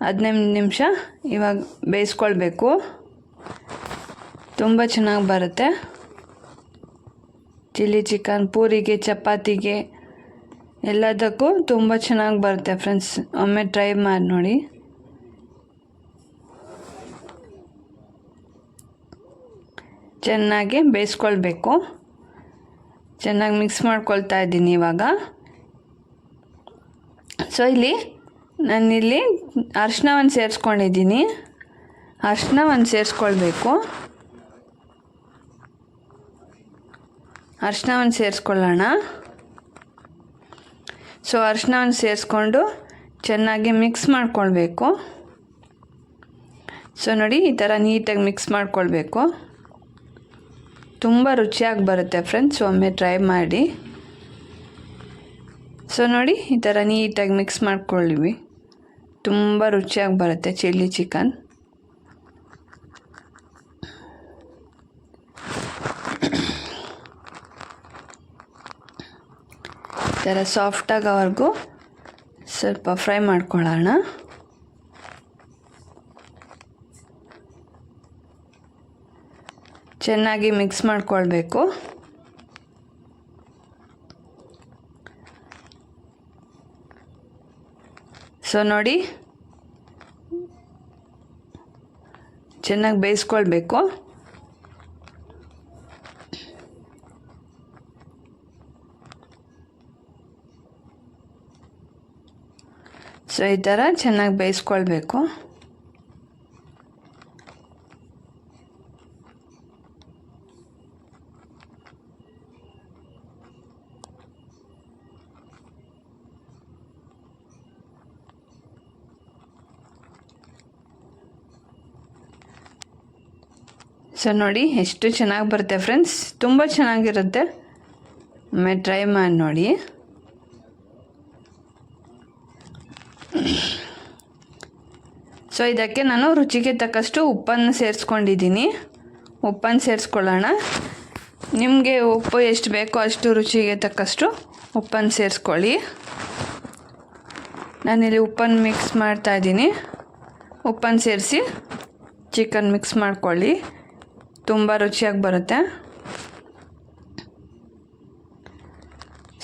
Speaker 1: 15 ನಿಮಿಷ ಇವಾಗ ಬೇಯಿಸ್ಕೊಳ್ಬೇಕು. ತುಂಬ ಚೆನ್ನಾಗಿ ಬರುತ್ತೆ ಚಿಲ್ಲಿ ಚಿಕನ್. ಪೂರಿಗೆ, ಚಪಾತಿಗೆ ಎಲ್ಲದಕ್ಕೂ ತುಂಬ ಚೆನ್ನಾಗಿ ಬರುತ್ತೆ ಫ್ರೆಂಡ್ಸ್. ಒಮ್ಮೆ ಟ್ರೈ ಮಾಡಿ ನೋಡಿ. ಚೆನ್ನಾಗಿ ಬೇಯಿಸ್ಕೊಳ್ಬೇಕು. ಚೆನ್ನಾಗಿ ಮಿಕ್ಸ್ ಮಾಡ್ಕೊಳ್ತಾ ಇದ್ದೀನಿ ಇವಾಗ. ಸೊ ಇಲ್ಲಿ ನಾನಿಲ್ಲಿ ಅರಿಶಿನವನ್ನು ಸೇರಿಸ್ಕೊಂಡಿದ್ದೀನಿ. ಅರಿಶಿನವನ್ನು ಸೇರಿಸ್ಕೊಳ್ಬೇಕು. ಅರಿಶಿನವನ್ನು ಸೇರಿಸ್ಕೊಳ್ಳೋಣ. ಸೊ ಅರಿಶಿನವನ್ನು ಸೇರಿಸ್ಕೊಂಡು ಚೆನ್ನಾಗಿ ಮಿಕ್ಸ್ ಮಾಡ್ಕೊಳ್ಬೇಕು. ಸೊ ನೋಡಿ ಈ ಥರ ನೀಟಾಗಿ ಮಿಕ್ಸ್ ಮಾಡ್ಕೊಳ್ಬೇಕು. ತುಂಬ ರುಚಿಯಾಗಿ ಬರುತ್ತೆ ಫ್ರೆಂಡ್ಸ್, ಒಮ್ಮೆ ಟ್ರೈ ಮಾಡಿ. ಸೊ ನೋಡಿ ಈ ಥರ ನೀಟಾಗಿ ಮಿಕ್ಸ್ ಮಾಡ್ಕೊಳ್ಳಿ. ತುಂಬ ರುಚಿಯಾಗಿ ಬರುತ್ತೆ ಚಿಲ್ಲಿ ಚಿಕನ್. ಈ ಥರ ಸಾಫ್ಟಾಗೋವರೆಗೂ ಸ್ವಲ್ಪ ಫ್ರೈ ಮಾಡ್ಕೊಳ್ಳೋಣ. ಚೆನ್ನಾಗಿ ಮಿಕ್ಸ್ ಮಾಡ್ಕೊಳ್ಬೇಕು. ಸೊ ನೋಡಿ ಚೆನ್ನಾಗಿ ಬೇಯಿಸ್ಕೊಳ್ಬೇಕು. ಸೊ ಈ ಥರ ಚೆನ್ನಾಗಿ ಬೇಯಿಸ್ಕೊಳ್ಬೇಕು. ಸೊ ನೋಡಿ ಎಷ್ಟು ಚೆನ್ನಾಗಿ ಬರುತ್ತೆ ಫ್ರೆಂಡ್ಸ್, ತುಂಬ ಚೆನ್ನಾಗಿರುತ್ತೆ. ಒಮ್ಮೆ ಟ್ರೈ ಮಾಡಿ ನೋಡಿ. ಸೊ ಇದಕ್ಕೆ ನಾನು ರುಚಿಗೆ ತಕ್ಕಷ್ಟು ಉಪ್ಪನ್ನು ಸೇರಿಸ್ಕೊಂಡಿದ್ದೀನಿ. ಉಪ್ಪನ್ನು ಸೇರಿಸ್ಕೊಳ್ಳೋಣ. ನಿಮಗೆ ಉಪ್ಪು ಎಷ್ಟು ಬೇಕೋ ಅಷ್ಟು ರುಚಿಗೆ ತಕ್ಕಷ್ಟು ಉಪ್ಪನ್ನು ಸೇರಿಸ್ಕೊಳ್ಳಿ. ನಾನಿಲ್ಲಿ ಉಪ್ಪನ್ನು ಮಿಕ್ಸ್ ಮಾಡ್ತಾಯಿದ್ದೀನಿ. ಉಪ್ಪನ್ನು ಸೇರಿಸಿ ಚಿಕನ್ ಮಿಕ್ಸ್ ಮಾಡ್ಕೊಳ್ಳಿ, ತುಂಬ ರುಚಿಯಾಗಿ ಬರುತ್ತೆ.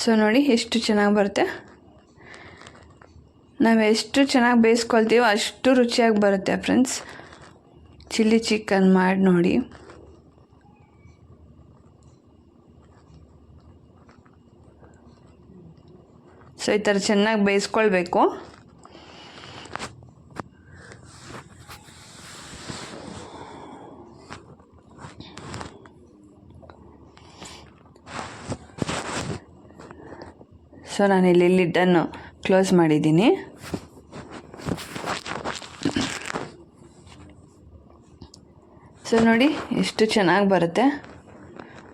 Speaker 1: ಸೊ ನೋಡಿ ಎಷ್ಟು ಚೆನ್ನಾಗಿ ಬರುತ್ತೆ. ನಾವು ಎಷ್ಟು ಚೆನ್ನಾಗಿ ಬೇಯಿಸ್ಕೊಳ್ತೀವೋ ಅಷ್ಟು ರುಚಿಯಾಗಿ ಬರುತ್ತೆ ಫ್ರೆಂಡ್ಸ್. ಚಿಲ್ಲಿ ಚಿಕನ್ ಮಾಡಿ ನೋಡಿ. ಸೊ ಈ ಥರ ಚೆನ್ನಾಗಿ ಬೇಯಿಸ್ಕೊಳ್ಬೇಕು. ಸೊ ನಾನಿಲ್ಲಿ ಲಿಡ್ಡನ್ನು ಕ್ಲೋಸ್ ಮಾಡಿದ್ದೀನಿ. ಸೊ ನೋಡಿ ಎಷ್ಟು ಚೆನ್ನಾಗಿ ಬರುತ್ತೆ.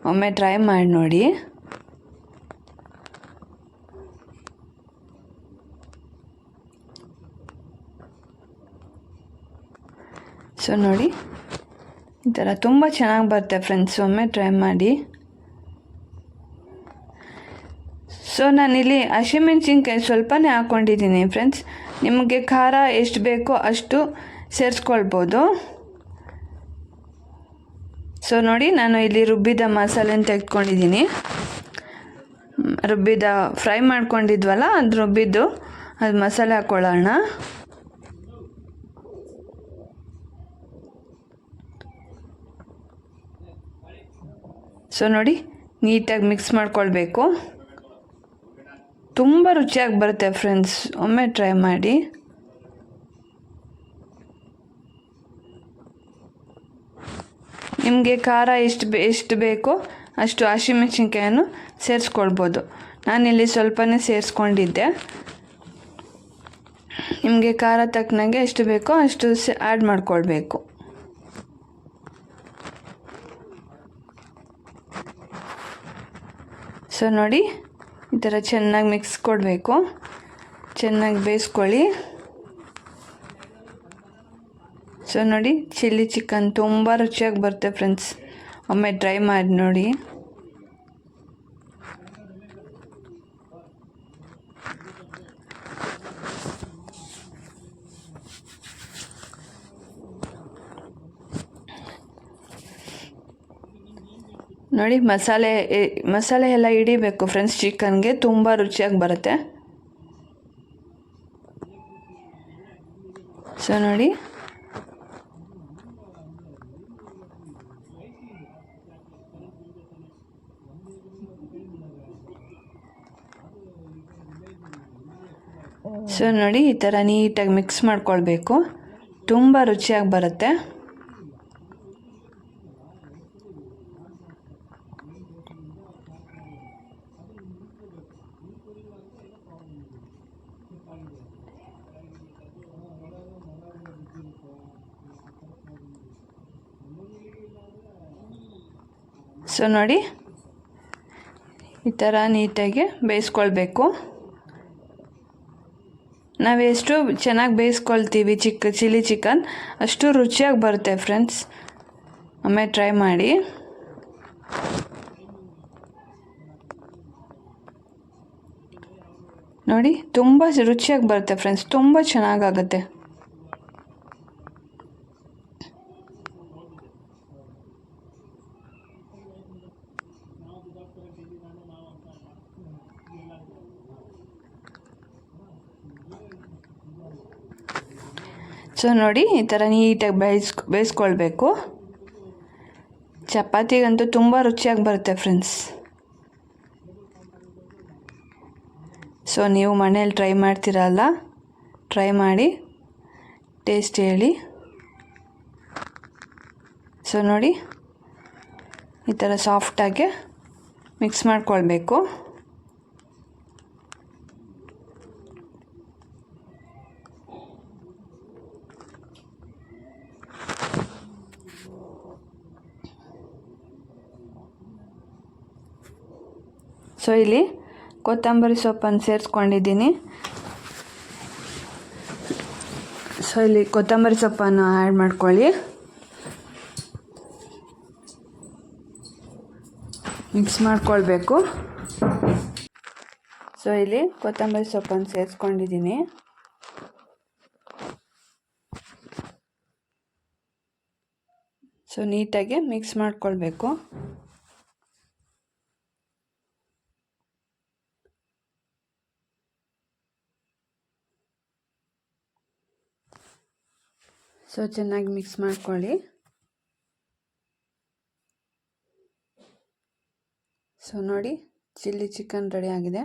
Speaker 1: ಒಮ್ಮೆ ಟ್ರೈ ಮಾಡಿ ನೋಡಿ. ಸೊ ನೋಡಿ ಈ ಥರ ತುಂಬ ಚೆನ್ನಾಗಿ ಬರುತ್ತೆ ಫ್ರೆಂಡ್ಸ್, ಒಮ್ಮೆ ಟ್ರೈ ಮಾಡಿ. ಸೊ ನಾನಿಲ್ಲಿ ಹಸಿಮೆಣ್ಸಿನ್ಕಾಯಿ ಸ್ವಲ್ಪನೇ ಹಾಕ್ಕೊಂಡಿದ್ದೀನಿ ಫ್ರೆಂಡ್ಸ್. ನಿಮಗೆ ಖಾರ ಎಷ್ಟು ಬೇಕೋ ಅಷ್ಟು ಸೇರಿಸ್ಕೊಳ್ಬೋದು. ಸೊ ನೋಡಿ ನಾನು ಇಲ್ಲಿ ರುಬ್ಬಿದ ಮಸಾಲೆನ ತೆಗೆದುಕೊಂಡಿದ್ದೀನಿ. ರುಬ್ಬಿದ ಫ್ರೈ ಮಾಡ್ಕೊಂಡಿದ್ವಲ್ಲ ಅದು ರುಬ್ಬಿದ್ದು ಅದು ಮಸಾಲೆ ಹಾಕ್ಕೊಳ್ಳೋಣ. ಸೊ ನೋಡಿ ನೀಟಾಗಿ ಮಿಕ್ಸ್ ಮಾಡ್ಕೊಳ್ಬೇಕು. ತುಂಬ ರುಚಿಯಾಗಿ ಬರುತ್ತೆ ಫ್ರೆಂಡ್ಸ್, ಒಮ್ಮೆ ಟ್ರೈ ಮಾಡಿ. ನಿಮಗೆ ಖಾರ ಎಷ್ಟು ಬೇಕೋ ಅಷ್ಟು ಹಸಿಮೆಣ್ಸಿನ್ಕಾಯನ್ನು ಸೇರಿಸ್ಕೊಳ್ಬೋದು. ನಾನಿಲ್ಲಿ ಸ್ವಲ್ಪನೇ ಸೇರಿಸ್ಕೊಂಡಿದ್ದೆ. ನಿಮಗೆ ಖಾರ ತಕ್ಕನಾಗೆ ಎಷ್ಟು ಬೇಕೋ ಅಷ್ಟು ಆ್ಯಡ್ ಮಾಡ್ಕೊಳ್ಬೇಕು. ಸೊ ನೋಡಿ ಈ ಥರ ಚೆನ್ನಾಗಿ ಮಿಕ್ಸ್ ಕೊಡಬೇಕು, ಚೆನ್ನಾಗಿ ಬೇಯಿಸ್ಕೊಳ್ಳಿ. ಸೊ ನೋಡಿ ಚಿಲ್ಲಿ ಚಿಕನ್ ತುಂಬ ರುಚಿಯಾಗಿ ಬರುತ್ತೆ ಫ್ರೆಂಡ್ಸ್, ಒಮ್ಮೆ ಟ್ರೈ ಮಾಡಿ ನೋಡಿ. ನೋಡಿ ಮಸಾಲೆ ಎಲ್ಲ ಹಿಡಿಬೇಕು ಫ್ರೆಂಡ್ಸ್, ಚಿಕನ್ಗೆ ತುಂಬ ರುಚಿಯಾಗಿ ಬರುತ್ತೆ. ಸೊ ನೋಡಿ ಈ ಥರ ನೀಟಾಗಿ ಮಿಕ್ಸ್ ಮಾಡ್ಕೊಳ್ಬೇಕು, ತುಂಬ ರುಚಿಯಾಗಿ ಬರುತ್ತೆ. ಸೊ ನೋಡಿ ಈ ಥರ ನೀಟಾಗಿ ಬೇಯಿಸ್ಕೊಳ್ಬೇಕು. ನಾವೆಷ್ಟು ಚೆನ್ನಾಗಿ ಬೇಯಿಸ್ಕೊಳ್ತೀವಿ ಚಿಲ್ಲಿ ಚಿಕನ್ ಅಷ್ಟು ರುಚಿಯಾಗಿ ಬರುತ್ತೆ ಫ್ರೆಂಡ್ಸ್, ಒಮ್ಮೆ ಟ್ರೈ ಮಾಡಿ. ನೋಡಿ ತುಂಬ ರುಚಿಯಾಗಿ ಬರುತ್ತೆ ಫ್ರೆಂಡ್ಸ್, ತುಂಬ ಚೆನ್ನಾಗಾಗುತ್ತೆ. ಸೊ ನೋಡಿ ಈ ಥರ ನೀಟಾಗಿ ಬೇಯಿಸ್ಕೊಳ್ಬೇಕು. ಚಪಾತಿಗಂತೂ ತುಂಬ ರುಚಿಯಾಗಿ ಬರುತ್ತೆ ಫ್ರೆಂಡ್ಸ್. ಸೊ ನೀವು ಮನೇಲಿ ಟ್ರೈ ಮಾಡ್ತೀರಲ್ಲ, ಟ್ರೈ ಮಾಡಿ ಟೇಸ್ಟ್ ಹೇಳಿ. ಸೊ ನೋಡಿ ಈ ಥರ ಸಾಫ್ಟಾಗಿ ಮಿಕ್ಸ್ ಮಾಡ್ಕೊಳ್ಬೇಕು. ಸೊ ಇಲ್ಲಿ ಕೊತ್ತಂಬರಿ ಸೊಪ್ಪನ್ನು ಸೇರಿಸ್ಕೊಂಡಿದ್ದೀನಿ. ಸೊ ಇಲ್ಲಿ ಕೊತ್ತಂಬರಿ ಸೊಪ್ಪನ್ನು ಆ್ಯಡ್ ಮಾಡ್ಕೊಳ್ಳಿ, ಮಿಕ್ಸ್ ಮಾಡ್ಕೊಳ್ಬೇಕು. ಸೊ ಇಲ್ಲಿ ಕೊತ್ತಂಬರಿ ಸೊಪ್ಪನ್ನು ಸೇರಿಸ್ಕೊಂಡಿದ್ದೀನಿ. ಸೊ ನೀಟಾಗಿ ಮಿಕ್ಸ್ ಮಾಡ್ಕೊಳ್ಬೇಕು. ಸೊ ಚೆನ್ನಾಗಿ ಮಿಕ್ಸ್ ಮಾಡ್ಕೊಳ್ಳಿ. ಸೊ ನೋಡಿ ಚಿಲ್ಲಿ ಚಿಕನ್ ರೆಡಿ ಆಗಿದೆ.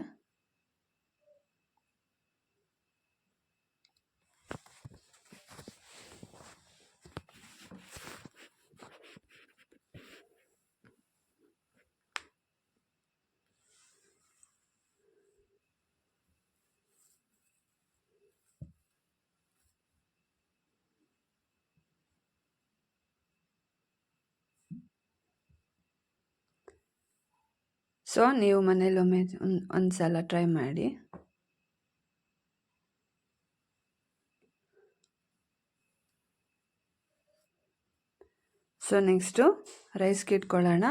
Speaker 1: ಸೊ ನೀವು ಮನೇಲಿ ಒಮ್ಮೆ ಒಂದು ಸಲ ಟ್ರೈ ಮಾಡಿ. ಸೊ ನೆಕ್ಸ್ಟು ರೈಸ್ಗೆ ಇಟ್ಕೊಳ್ಳೋಣ.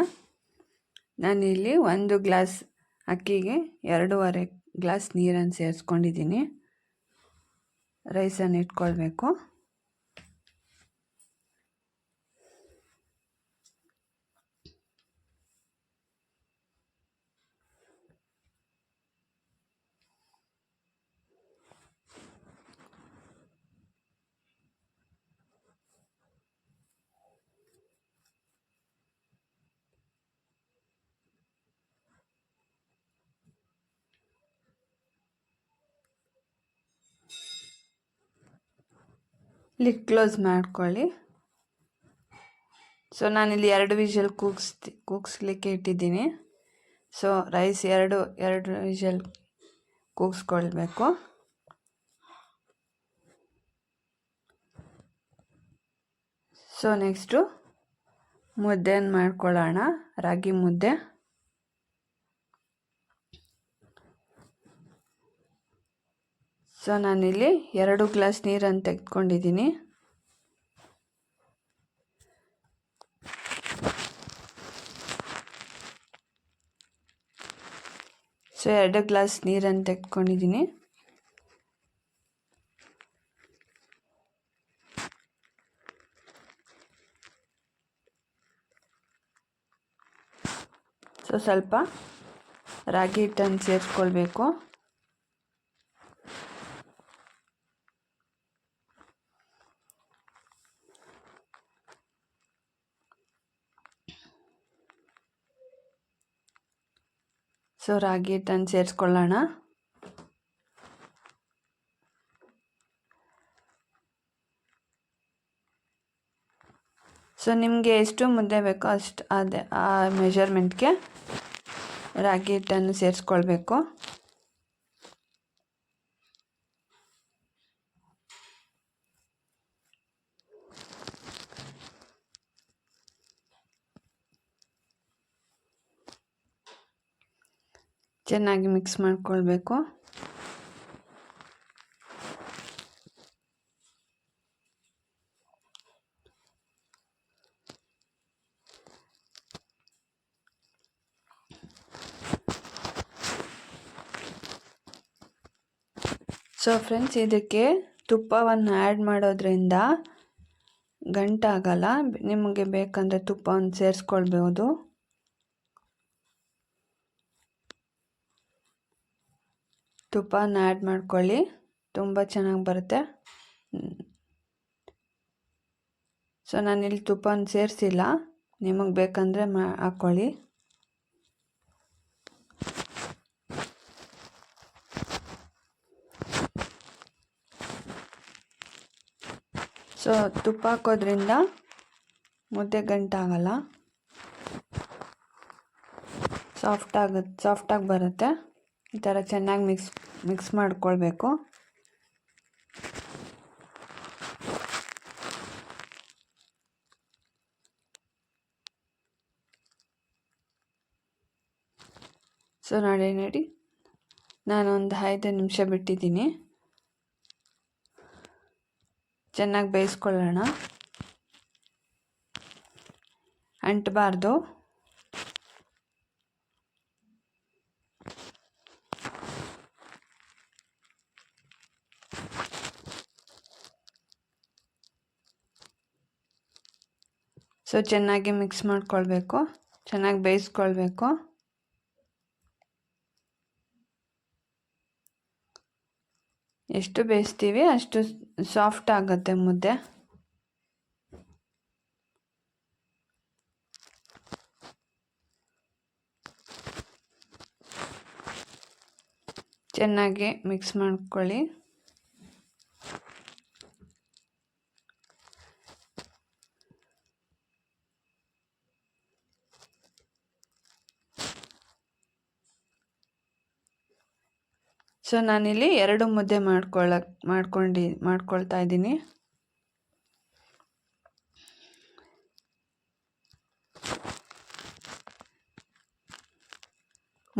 Speaker 1: ನಾನಿಲ್ಲಿ 1 ಗ್ಲಾಸ್ ಅಕ್ಕಿಗೆ 2.5 ಗ್ಲಾಸ್ ನೀರನ್ನು ಸೇರಿಸ್ಕೊಂಡಿದ್ದೀನಿ. ರೈಸನ್ನು ಇಟ್ಕೊಳ್ಬೇಕು. ಲಿಡ್ ಕ್ಲೋಸ್ ಮಾಡ್ಕೊಳ್ಳಿ. ಸೊ ನಾನಿಲ್ಲಿ 2 ವಿಷಲ್ ಕೂಗಿಸ್ಲಿಕ್ಕೆ ಇಟ್ಟಿದ್ದೀನಿ. ಸೊ ರೈಸ್ ಎರಡು ವಿಷಲ್ ಕೂಗಿಸ್ಕೊಳ್ಬೇಕು. ಸೊ ನೆಕ್ಸ್ಟು ಮುದ್ದೆಯನ್ನು ಮಾಡ್ಕೊಳ್ಳೋಣ, ರಾಗಿ ಮುದ್ದೆ. ಸೊ ನಾನಿಲ್ಲಿ 2 ಗ್ಲಾಸ್ ನೀರನ್ನು ತೆಗೆದುಕೊಂಡಿದ್ದೀನಿ. ಸೊ 2 ಗ್ಲಾಸ್ ನೀರನ್ನು ತೆಗೆದುಕೊಂಡಿದ್ದೀನಿ. ಸೊ ಸ್ವಲ್ಪ ರಾಗಿ ಹಿಟ್ಟನ್ನು ಸೇರಿಸ್ಕೊಳ್ಬೇಕು. ಸೊ ರಾಗಿ ಹಿಟ್ಟನ್ನು ಸೇರಿಸ್ಕೊಳ್ಳೋಣ. ಸೊ ನಿಮಗೆ ಎಷ್ಟು ಮುದ್ದೆ ಬೇಕೋ ಅಷ್ಟು ಆ ಮೆಜರ್ಮೆಂಟ್ಗೆ ರಾಗಿ ಹಿಟ್ಟನ್ನು ಸೇರಿಸ್ಕೊಳ್ಬೇಕು. ಚೆನ್ನಾಗಿ ಮಿಕ್ಸ್ ಮಾಡ್ಕೊಳ್ಬೇಕು. ಸೊ ಫ್ರೆಂಡ್ಸ್, ಇದಕ್ಕೆ ತುಪ್ಪವನ್ನು ಆ್ಯಡ್ ಮಾಡೋದ್ರಿಂದ ಗಂಟಾಗಲ್ಲ. ನಿಮಗೆ ಬೇಕಂದರೆ ತುಪ್ಪವನ್ನು ಸೇರಿಸ್ಕೊಳ್ಬೋದು. ತುಪ್ಪನ ಆ್ಯಡ್ ಮಾಡ್ಕೊಳ್ಳಿ, ತುಂಬ ಚೆನ್ನಾಗಿ ಬರುತ್ತೆ. ಸೊ ನಾನಿಲ್ಲಿ ತುಪ್ಪನ ಸೇರಿಸಿಲ್ಲ, ನಿಮಗೆ ಬೇಕಂದರೆ ಹಾಕ್ಕೊಳ್ಳಿ. ಸೊ ತುಪ್ಪ ಹಾಕೋದ್ರಿಂದ ಮುದ್ದೆ ಗಂಟಾಗಲ್ಲ, ಸಾಫ್ಟಾಗಿ ಬರುತ್ತೆ. ಈ ಥರ ಚೆನ್ನಾಗಿ ಮಿಕ್ಸ್ ಮಾಡ್ಕೊಳ್ಬೇಕು. ಸೊ ನೋಡಿ ನಾನೊಂದು 5 ನಿಮಿಷ ಬಿಟ್ಟಿದ್ದೀನಿ. ಚೆನ್ನಾಗಿ ಬೇಯಿಸ್ಕೊಳ್ಳೋಣ, ಅಂಟಬಾರ್ದು. ಸೊ ಚೆನ್ನಾಗಿ ಮಿಕ್ಸ್ ಮಾಡ್ಕೊಳ್ಬೇಕು, ಚೆನ್ನಾಗಿ ಬೇಯಿಸ್ಕೊಳ್ಬೇಕು. ಎಷ್ಟು ಬೇಯಿಸ್ತೀವಿ ಅಷ್ಟು ಸಾಫ್ಟ್ ಆಗುತ್ತೆ ಮುದ್ದೆ. ಚೆನ್ನಾಗಿ ಮಿಕ್ಸ್ ಮಾಡ್ಕೊಳ್ಳಿ. ಸೊ ನಾನಿಲ್ಲಿ 2 ಮುದ್ದೆ ಮಾಡ್ಕೊಳ್ತಾ ಇದ್ದೀನಿ.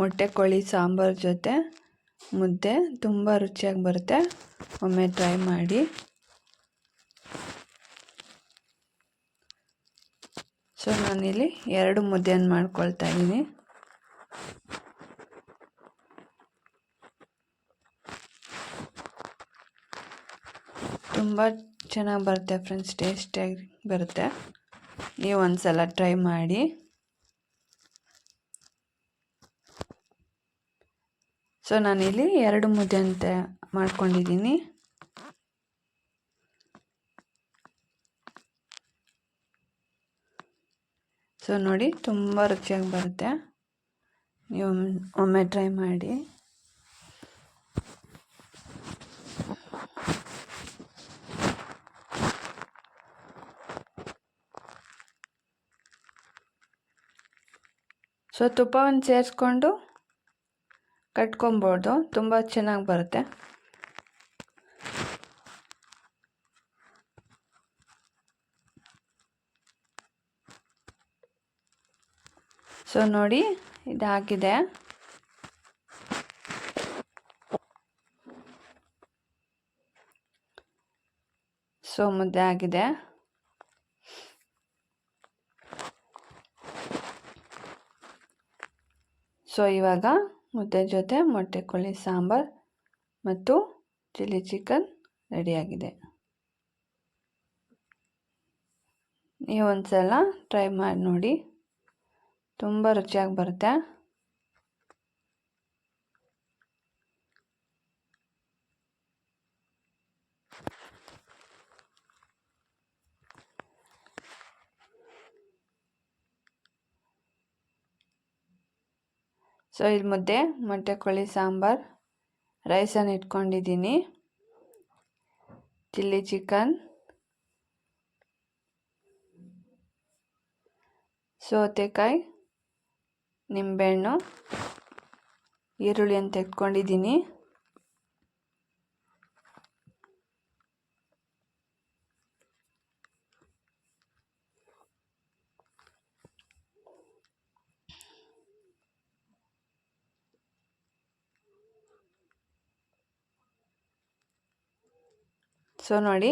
Speaker 1: ಮೊಟ್ಟೆ ಕೋಳಿ ಸಾಂಬಾರು ಜೊತೆ ಮುದ್ದೆ ತುಂಬ ರುಚಿಯಾಗಿ ಬರುತ್ತೆ. ಒಮ್ಮೆ ಟ್ರೈ ಮಾಡಿ. ಸೊ ನಾನಿಲ್ಲಿ 2 ಮುದ್ದೆಯನ್ನು ಮಾಡ್ಕೊಳ್ತಾ ಇದ್ದೀನಿ. ತುಂಬ ಚೆನ್ನಾಗಿ ಬರುತ್ತೆ ಫ್ರೆಂಡ್ಸ್, ಟೇಸ್ಟಿಯಾಗಿ ಬರುತ್ತೆ. ನೀವು ಒಂದ್ಸಲ ಟ್ರೈ ಮಾಡಿ. ಸೊ ನಾನಿಲ್ಲಿ 2 ಮುದ್ದೆ ಅಂತ ಮಾಡ್ಕೊಂಡಿದ್ದೀನಿ. ಸೊ ನೋಡಿ, ತುಂಬ ರುಚಿಯಾಗಿ ಬರುತ್ತೆ. ನೀವು ಒಮ್ಮೆ ಟ್ರೈ ಮಾಡಿ. ಸೊ ತುಪ್ಪವನ್ನು ಸೇರಿಸ್ಕೊಂಡು ಕಟ್ಕೊಬೋದು, ತುಂಬ ಚೆನ್ನಾಗಿ ಬರುತ್ತೆ. ಸೊ ನೋಡಿ, ಇದಾಗಿದೆ. ಸೊ ಮುದ್ದೆ ಆಗಿದೆ. ಸೊ ಇವಾಗ ಮುದ್ದೆ ಜೊತೆ ಮೊಟ್ಟೆ ಕೋಳಿ ಸಾಂಬಾರ್ ಮತ್ತು ಚಿಲ್ಲಿ ಚಿಕನ್ ರೆಡಿಯಾಗಿದೆ. ನೀವು ಒಂದ್ಸಲ ಟ್ರೈ ಮಾಡಿ ನೋಡಿ, ತುಂಬ ರುಚಿಯಾಗಿ ಬರುತ್ತೆ. ಸೊ ಇಲ್ಲಿ ಮುದ್ದೆ, ಮೊಟ್ಟೆ ಕೋಳಿ ಸಾಂಬಾರ್, ರೈಸನ್ನು ಇಟ್ಕೊಂಡಿದ್ದೀನಿ, ಚಿಲ್ಲಿ ಚಿಕನ್, ಸೌತೆಕಾಯಿ, ನಿಂಬೆಹಣ್ಣು, ಈರುಳ್ಳಿಯನ್ನು ತೆಗೆದುಕೊಂಡಿದ್ದೀನಿ. ಸೊ ನೋಡಿ,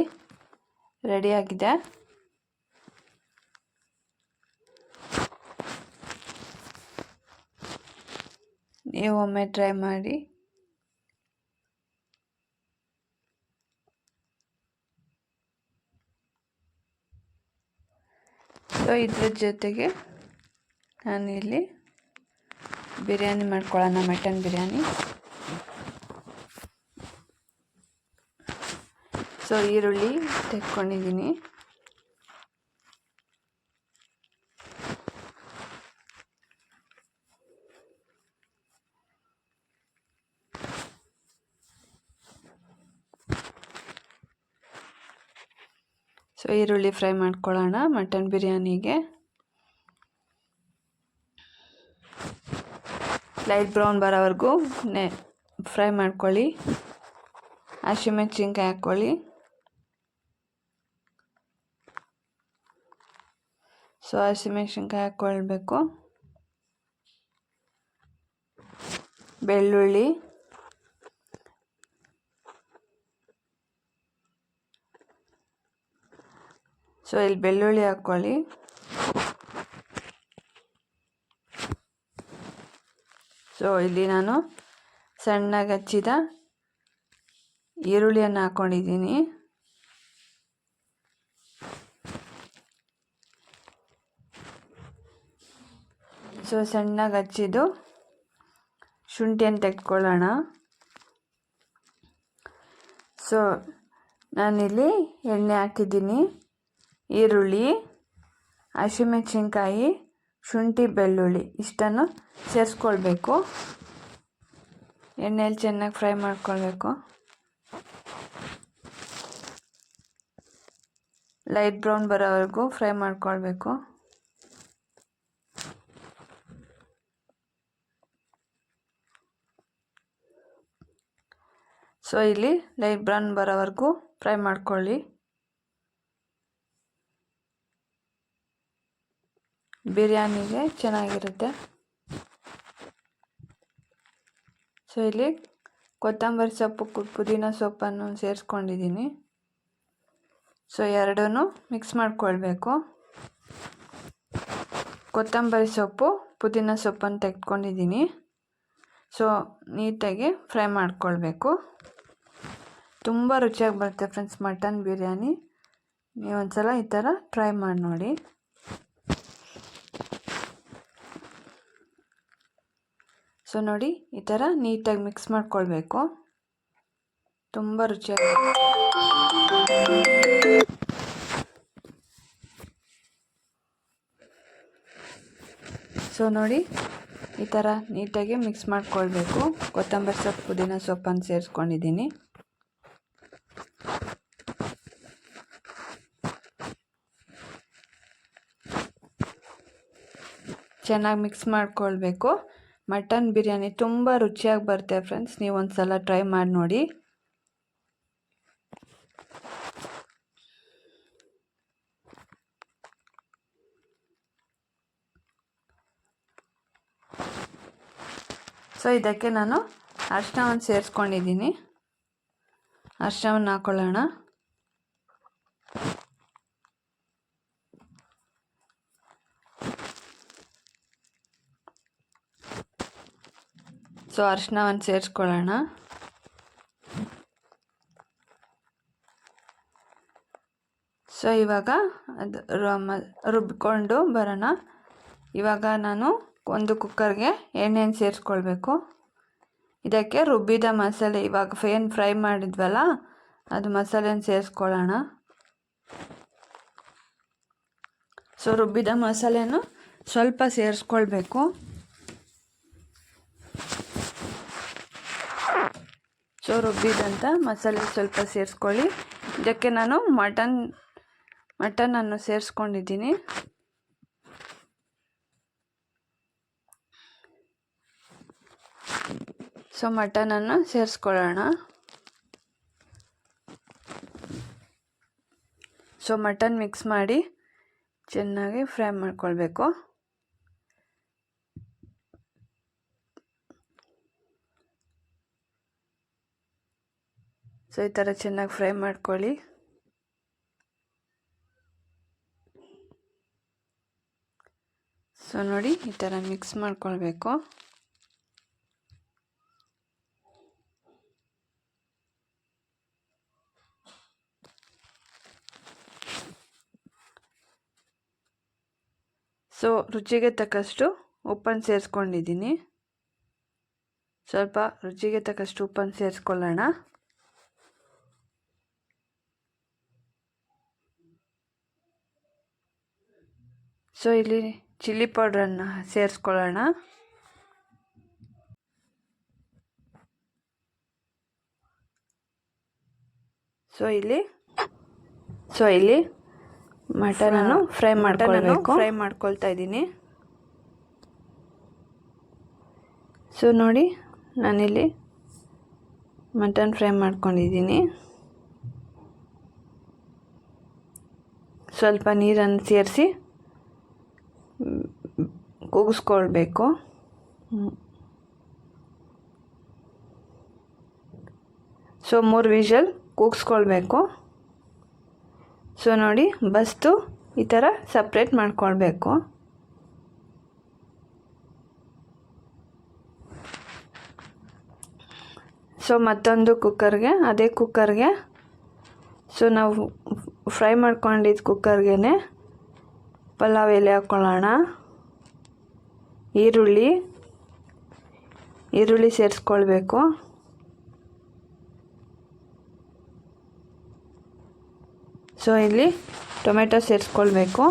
Speaker 1: ರೆಡಿಯಾಗಿದೆ. ನೀವು ಒಮ್ಮೆ ಟ್ರೈ ಮಾಡಿ. ಸೊ ಇದ್ರ ಜೊತೆಗೆ ನಾನಿಲ್ಲಿ ಬಿರಿಯಾನಿ ಮಾಡ್ಕೊಳ್ಳೋಣ, ಮಟನ್ ಬಿರಿಯಾನಿ. ಸೊ ಈರುಳ್ಳಿ ತೆಕ್ಕೊಂಡಿದ್ದೀನಿ. ಸೊ ಈರುಳ್ಳಿ ಫ್ರೈ ಮಾಡ್ಕೊಳ್ಳೋಣ ಮಟನ್ ಬಿರಿಯಾನಿಗೆ. ಲೈಟ್ ಬ್ರೌನ್ ಬರೋವರೆಗೂ ಫ್ರೈ ಮಾಡ್ಕೊಳ್ಳಿ. ಹಸಿಮೆಣಸಿನ್ಕಾಯಿ ಹಾಕ್ಕೊಳ್ಳಿ. ಸೊ ಹಸಿಮೆಣಸಿನ್ಕಾಯಿ ಹಾಕ್ಕೊಳ್ಬೇಕು. ಬೆಳ್ಳುಳ್ಳಿ, ಸೊ ಇಲ್ಲಿ ಬೆಳ್ಳುಳ್ಳಿ ಹಾಕ್ಕೊಳ್ಳಿ. ಸೊ ಇಲ್ಲಿ ನಾನು ಸಣ್ಣಗೆ ಹಚ್ಚಿದ ಈರುಳ್ಳಿಯನ್ನು ಹಾಕ್ಕೊಂಡಿದ್ದೀನಿ. ಸೊ ಸಣ್ಣಗೆ ಹಚ್ಚಿದ್ದು ಶುಂಠಿಯನ್ನು ತೆಗೆದುಕೊಳ್ಳೋಣ. ಸೊ ನಾನಿಲ್ಲಿ ಎಣ್ಣೆ ಹಾಕಿದ್ದೀನಿ. ಈರುಳ್ಳಿ, ಹಸಿಮೆಣಸಿನ್ಕಾಯಿ, ಶುಂಠಿ, ಬೆಳ್ಳುಳ್ಳಿ ಇಷ್ಟನ್ನು ಸೇರಿಸ್ಕೊಳ್ಬೇಕು. ಎಣ್ಣೆಯಲ್ಲಿ ಚೆನ್ನಾಗಿ ಫ್ರೈ ಮಾಡ್ಕೊಳ್ಬೇಕು. ಲೈಟ್ ಬ್ರೌನ್ ಬರೋವರೆಗೂ ಫ್ರೈ ಮಾಡ್ಕೊಳ್ಬೇಕು. ಸೊ ಇಲ್ಲಿ ಲೈಟ್ ಬ್ರೌನ್ ಬರೋವರೆಗೂ ಫ್ರೈ ಮಾಡ್ಕೊಳ್ಳಿ. ಬಿರಿಯಾನಿಗೆ ಚೆನ್ನಾಗಿರುತ್ತೆ. ಸೊ ಇಲ್ಲಿ ಕೊತ್ತಂಬರಿ ಸೊಪ್ಪು, ಪುದೀನ ಸೊಪ್ಪನ್ನು ಸೇರಿಸ್ಕೊಂಡಿದ್ದೀನಿ. ಸೊ ಎರಡನ್ನೂ ಮಿಕ್ಸ್ ಮಾಡ್ಕೊಳ್ಬೇಕು. ಕೊತ್ತಂಬರಿ ಸೊಪ್ಪು ಪುದೀನ ಸೊಪ್ಪನ್ನು ತೆಗೆದುಕೊಂಡಿದ್ದೀನಿ. ಸೊ ನೀಟಾಗಿ ಫ್ರೈ ಮಾಡ್ಕೊಳ್ಬೇಕು. ತುಂಬ ರುಚಿಯಾಗಿ ಬರುತ್ತೆ ಫ್ರೆಂಡ್ಸ್ ಮಟನ್ ಬಿರಿಯಾನಿ. ನೀವೊಂದ್ಸಲ ಈ ಥರ ಟ್ರೈ ಮಾಡಿ ನೋಡಿ. ಸೊ ನೋಡಿ ಈ ಥರ ನೀಟಾಗಿ ಮಿಕ್ಸ್ ಮಾಡ್ಕೊಳ್ಬೇಕು. ತುಂಬ ರುಚಿಯಾಗಿ. ಸೊ ನೋಡಿ ಈ ಥರ ನೀಟಾಗಿ ಮಿಕ್ಸ್ ಮಾಡ್ಕೊಳ್ಬೇಕು. ಕೊತ್ತಂಬರಿ ಸೊಪ್ಪು ಪುದೀನ ಸೊಪ್ಪನ್ನು ಸೇರಿಸ್ಕೊಂಡಿದ್ದೀನಿ. ಚೆನ್ನಾಗಿ ಮಿಕ್ಸ್ ಮಾಡ್ಕೊಳ್ಬೇಕು. ಮಟನ್ ಬಿರಿಯಾನಿ ತುಂಬ ರುಚಿಯಾಗಿ ಬರುತ್ತೆ ಫ್ರೆಂಡ್ಸ್. ನೀವು ಒಂದ್ಸಲ ಟ್ರೈ ಮಾಡಿ ನೋಡಿ. ಸೊ ಇದಕ್ಕೆ ನಾನು ಅರಿಶಿನವನ್ನು ಸೇರಿಸ್ಕೊಂಡಿದ್ದೀನಿ. ಅರಿಶಿನವನ್ನು ಹಾಕೊಳ್ಳೋಣ. ಸೊ ಅರಿಶಿನವನ್ನು ಸೇರಿಸ್ಕೊಳ್ಳೋಣ. ಸೊ ಇವಾಗ ಅದು ರುಬ್ಬಿಕೊಂಡು ಬರೋಣ. ಇವಾಗ ನಾನು ಒಂದು ಕುಕ್ಕರ್ಗೆ ಎಣ್ಣೆಯನ್ನು ಸೇರಿಸ್ಕೊಳ್ಬೇಕು. ಇದಕ್ಕೆ ರುಬ್ಬಿದ ಮಸಾಲೆ, ಇವಾಗ ಏನು ಫ್ರೈ ಮಾಡಿದ್ವಲ್ಲ ಅದು ಮಸಾಲೆಯನ್ನು ಸೇರಿಸ್ಕೊಳ್ಳೋಣ. ಸೊ ರುಬ್ಬಿದ ಮಸಾಲೆಯನ್ನು ಸ್ವಲ್ಪ ಸೇರಿಸ್ಕೊಳ್ಬೇಕು. ಸೊ ರುಬ್ಬಿದಂಥ ಮಸಾಲೆ ಸ್ವಲ್ಪ ಸೇರಿಸ್ಕೊಳ್ಳಿ. ಇದಕ್ಕೆ ನಾನು ಮಟನನ್ನು ಸೇರಿಸ್ಕೊಂಡಿದ್ದೀನಿ. ಸೊ ಮಟನನ್ನು ಸೇರಿಸ್ಕೊಳ್ಳೋಣ. ಸೊ ಮಟನ್ ಮಿಕ್ಸ್ ಮಾಡಿ ಚೆನ್ನಾಗಿ ಫ್ರೈ ಮಾಡ್ಕೊಳ್ಬೇಕು. ಸೊ ಈ ಥರ ಚೆನ್ನಾಗಿ ಫ್ರೈ ಮಾಡ್ಕೊಳ್ಳಿ. ಸೊ ನೋಡಿ ಈ ಥರ ಮಿಕ್ಸ್ ಮಾಡ್ಕೊಳ್ಬೇಕು. ಸೊ ರುಚಿಗೆ ತಕ್ಕಷ್ಟು ಉಪ್ಪನ್ನು ಸೇರಿಸ್ಕೊಂಡಿದ್ದೀನಿ. ಸ್ವಲ್ಪ ರುಚಿಗೆ ತಕ್ಕಷ್ಟು ಉಪ್ಪನ್ನು ಸೇರಿಸ್ಕೊಳ್ಳೋಣ. ಸೊ ಇಲ್ಲಿ ಚಿಲ್ಲಿ ಪೌಡ್ರನ್ನು ಸೇರಿಸ್ಕೊಳ್ಳೋಣ. ಸೊ ಇಲ್ಲಿ ಮಟನನ್ನು ಫ್ರೈ ಮಾಡ್ಕೊಳ್ತಾ ಇದ್ದೀನಿ. ಸೊ ನೋಡಿ ನಾನಿಲ್ಲಿ ಮಟನ್ ಫ್ರೈ ಮಾಡ್ಕೊಂಡಿದ್ದೀನಿ. ಸ್ವಲ್ಪ ನೀರನ್ನು ಸೇರಿಸಿ ಕೂಗಿಸ್ಕೊಳ್ಬೇಕು. ಸೊ 3 ವಿಷಲ್ ಕೂಗಿಸ್ಕೊಳ್ಬೇಕು. ಸೊ ನೋಡಿ ಬಸ್ತು ಈ ಥರ ಸಪ್ರೇಟ್ ಮಾಡ್ಕೊಳ್ಬೇಕು. ಸೊ ಮತ್ತೊಂದು ಅದೇ ಕುಕ್ಕರ್ಗೆ ಸೊ ನಾವು ಫ್ರೈ ಮಾಡ್ಕೊಂಡಿದ್ದ ಕುಕ್ಕರ್ಗೆ ಪಲಾವ್ ಎಲೆ ಹಾಕ್ಕೊಳ್ಳೋಣ. ಈರುಳ್ಳಿ ಸೇರಿಸ್ಕೊಳ್ಬೇಕು. ಸೊ ಇಲ್ಲಿ ಟೊಮೆಟೊ ಸೇರಿಸ್ಕೊಳ್ಬೇಕು.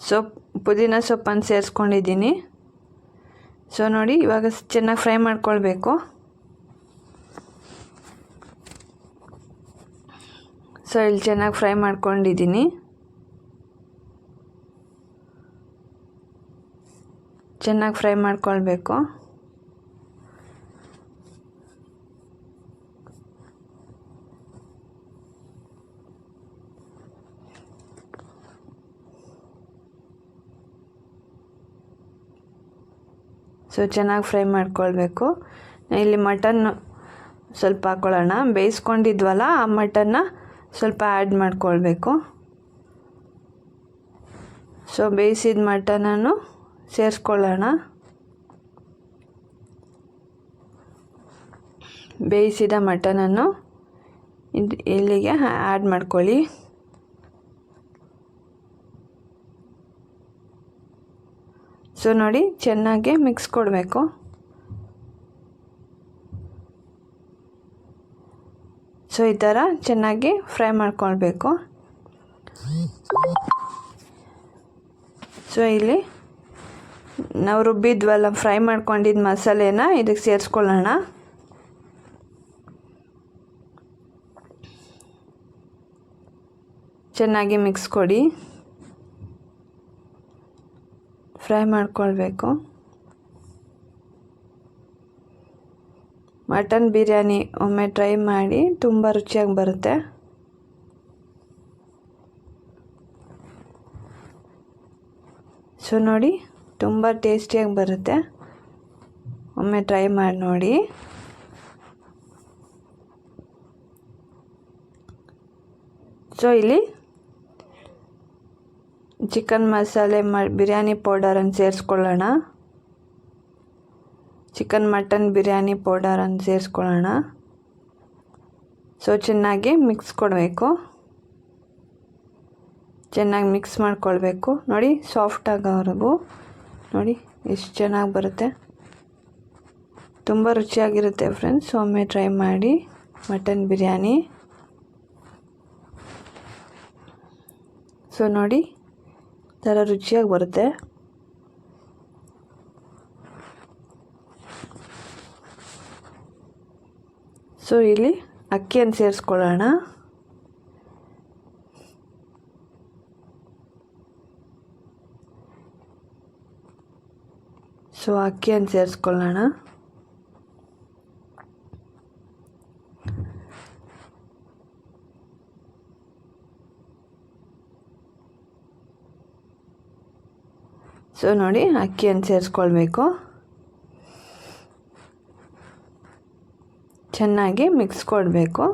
Speaker 1: ಸೊ ಪುದೀನ ಸೊಪ್ಪನ್ನು ಸೇರಿಸ್ಕೊಂಡಿದ್ದೀನಿ. ಸೊ ನೋಡಿ ಇವಾಗ ಚೆನ್ನಾಗಿ ಫ್ರೈ ಮಾಡ್ಕೊಳ್ಬೇಕು. ಸೊ ಇಲ್ಲಿ ಚೆನ್ನಾಗಿ ಫ್ರೈ ಮಾಡ್ಕೊಂಡಿದ್ದೀನಿ. ಚೆನ್ನಾಗಿ ಫ್ರೈ ಮಾಡ್ಕೊಳ್ಬೇಕು. ಸೊ ಚೆನ್ನಾಗಿ ಫ್ರೈ ಮಾಡ್ಕೊಳ್ಬೇಕು. ಇಲ್ಲಿ ಮಟನ್ ಸ್ವಲ್ಪ ಹಾಕ್ಕೊಳ್ಳೋಣ. ಬೇಯಿಸ್ಕೊಂಡಿದ್ವಲ್ಲ ಆ ಮಟನ್ನ ಸ್ವಲ್ಪ ಆ್ಯಡ್ ಮಾಡ್ಕೊಳ್ಬೇಕು. ಸೊ ಬೇಯಿಸಿದ ಮಟನನ್ನು ಸೇರಿಸ್ಕೊಳ್ಳೋಣ. ಬೇಯಿಸಿದ ಮಟನನ್ನು ಇಲ್ಲಿಗೆ ಆ್ಯಡ್ ಮಾಡ್ಕೊಳ್ಳಿ. ಸೊ ನೋಡಿ, ಚೆನ್ನಾಗಿ ಮಿಕ್ಸ್ ಕೊಡಬೇಕು. ಸೊ ಈ ಥರ ಚೆನ್ನಾಗಿ ಫ್ರೈ ಮಾಡ್ಕೊಳ್ಬೇಕು. ಸೊ ಇಲ್ಲಿ ನಾವು ರುಬ್ಬಿದ್ವಲ್ಲ, ಫ್ರೈ ಮಾಡ್ಕೊಂಡಿದ್ದ ಮಸಾಲೆನ ಇದಕ್ಕೆ ಸೇರಿಸ್ಕೊಳ್ಳೋಣ. ಚೆನ್ನಾಗಿ ಮಿಕ್ಸ್ ಕೊಡಿ, ಫ್ರೈ ಮಾಡ್ಕೊಳ್ಬೇಕು. ಮಟನ್ ಬಿರಿಯಾನಿ ಒಮ್ಮೆ ಟ್ರೈ ಮಾಡಿ, ತುಂಬ ರುಚಿಯಾಗಿ ಬರುತ್ತೆ. ಸೊ ನೋಡಿ, ತುಂಬ ಟೇಸ್ಟಿಯಾಗಿ ಬರುತ್ತೆ. ಒಮ್ಮೆ ಟ್ರೈ ಮಾಡಿ ನೋಡಿ. ಸೊ ಇಲ್ಲಿ ಚಿಕನ್ ಮಸಾಲೆ ಬಿರಿಯಾನಿ ಪೌಡರನ್ನು ಸೇರಿಸ್ಕೊಳ್ಳೋಣ. ಚಿಕನ್ ಮಟನ್ ಬಿರಿಯಾನಿ ಪೌಡರನ್ನು ಸೇರಿಸ್ಕೊಳ್ಳೋಣ. ಸೊ ಚೆನ್ನಾಗಿ ಮಿಕ್ಸ್ ಕೊಡಬೇಕು. ಚೆನ್ನಾಗಿ ಮಿಕ್ಸ್ ಮಾಡ್ಕೊಳ್ಬೇಕು. ನೋಡಿ, ಸಾಫ್ಟ್ ಆಗೋವರೆಗೂ ನೋಡಿ ಎಷ್ಟು ಚೆನ್ನಾಗಿ ಬರುತ್ತೆ. ತುಂಬ ರುಚಿಯಾಗಿರುತ್ತೆ ಫ್ರೆಂಡ್ಸ್. ಒಮ್ಮೆ ಟ್ರೈ ಮಾಡಿ ಮಟನ್ ಬಿರಿಯಾನಿ. ಸೊ ನೋಡಿ, ಥರ ರುಚಿಯಾಗಿ ಬರುತ್ತೆ. ಸೊ ಇಲ್ಲಿ ಅಕ್ಕಿಯನ್ನು ಸೇರಿಸ್ಕೊಳ್ಳೋಣ. ಸೊ ಅಕ್ಕಿಯನ್ನು ಸೇರಿಸ್ಕೊಳ್ಳೋಣ. ಸೊ ನೋಡಿ, ಅಕ್ಕಿಯನ್ನು ಸೇರಿಸ್ಕೊಳ್ಬೇಕು. ಚೆನ್ನಾಗಿ ಮಿಕ್ಸ್ ಕೊಡಬೇಕು.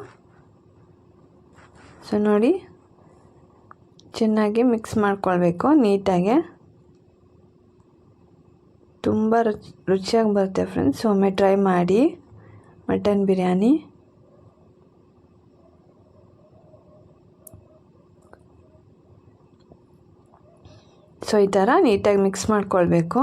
Speaker 1: ಸೊ ನೋಡಿ, ಚೆನ್ನಾಗಿ ಮಿಕ್ಸ್ ಮಾಡ್ಕೊಳ್ಬೇಕು ನೀಟಾಗೆ. ತುಂಬ ರುಚಿಯಾಗಿ ಬರುತ್ತೆ ಫ್ರೆಂಡ್ಸ್. ಒಮ್ಮೆ ಟ್ರೈ ಮಾಡಿ ಮಟನ್ ಬಿರಿಯಾನಿ. ಸೊ ಈ ಥರ ನೀಟಾಗಿ ಮಿಕ್ಸ್ ಮಾಡ್ಕೊಳ್ಬೇಕು.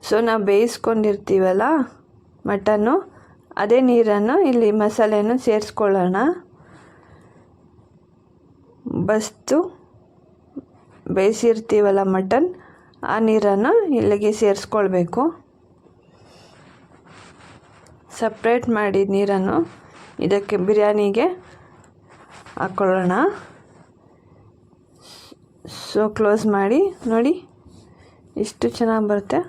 Speaker 1: ಸೊ ನಾವು ಬೇಯಿಸ್ಕೊಂಡಿರ್ತೀವಲ್ಲ ಮಟನ್ನು, ಅದೇ ನೀರನ್ನು ಇಲ್ಲಿ ಮಸಾಲೆಯನ್ನು ಸೇರಿಸ್ಕೊಳ್ಳೋಣ. ಬಸ್ತು ಬೇಯಿಸಿರ್ತೀವಲ್ಲ ಮಟನ್, ಆ ನೀರನ್ನು ಇಲ್ಲಿಗೆ ಸೇರಿಸ್ಕೊಳ್ಬೇಕು. ಸಪ್ರೇಟ್ ಮಾಡಿ ನೀರನ್ನು ಇದಕ್ಕೆ ಬಿರಿಯಾನಿಗೆ ಹಾಕ್ಕೊಳ್ಳೋಣ. ಸೊ ಕ್ಲೋಸ್ ಮಾಡಿ ನೋಡಿ, ಎಷ್ಟು ಚೆನ್ನಾಗಿ ಬರುತ್ತೆ.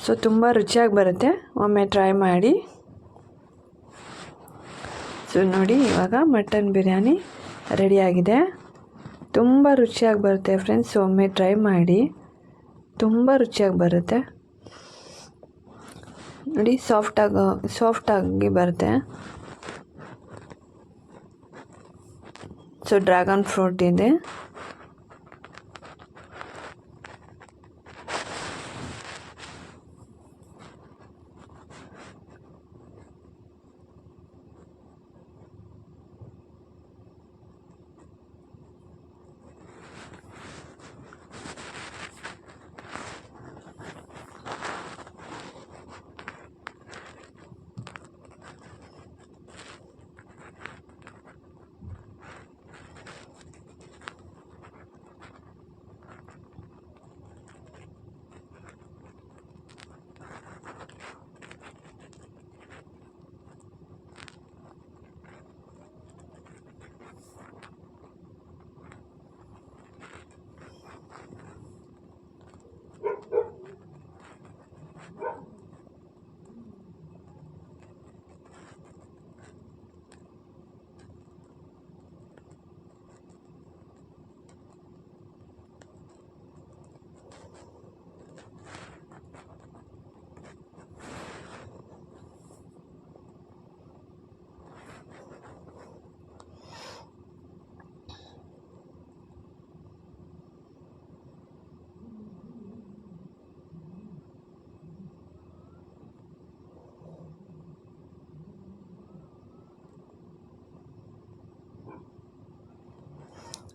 Speaker 1: ಸೊ ತುಂಬ ರುಚಿಯಾಗಿ ಬರುತ್ತೆ. ಒಮ್ಮೆ ಟ್ರೈ ಮಾಡಿ. ಸೊ ನೋಡಿ, ಇವಾಗ ಮಟನ್ ಬಿರಿಯಾನಿ ರೆಡಿಯಾಗಿದೆ. ತುಂಬ ರುಚಿಯಾಗಿ ಬರುತ್ತೆ ಫ್ರೆಂಡ್ಸ್. ಒಮ್ಮೆ ಟ್ರೈ ಮಾಡಿ, ತುಂಬ ರುಚಿಯಾಗಿ ಬರುತ್ತೆ. ನೋಡಿ, ಸಾಫ್ಟಾಗಿ ಬರುತ್ತೆ. ಸೊ ಡ್ರ್ಯಾಗನ್ ಫ್ರೂಟ್ ಇದೆ.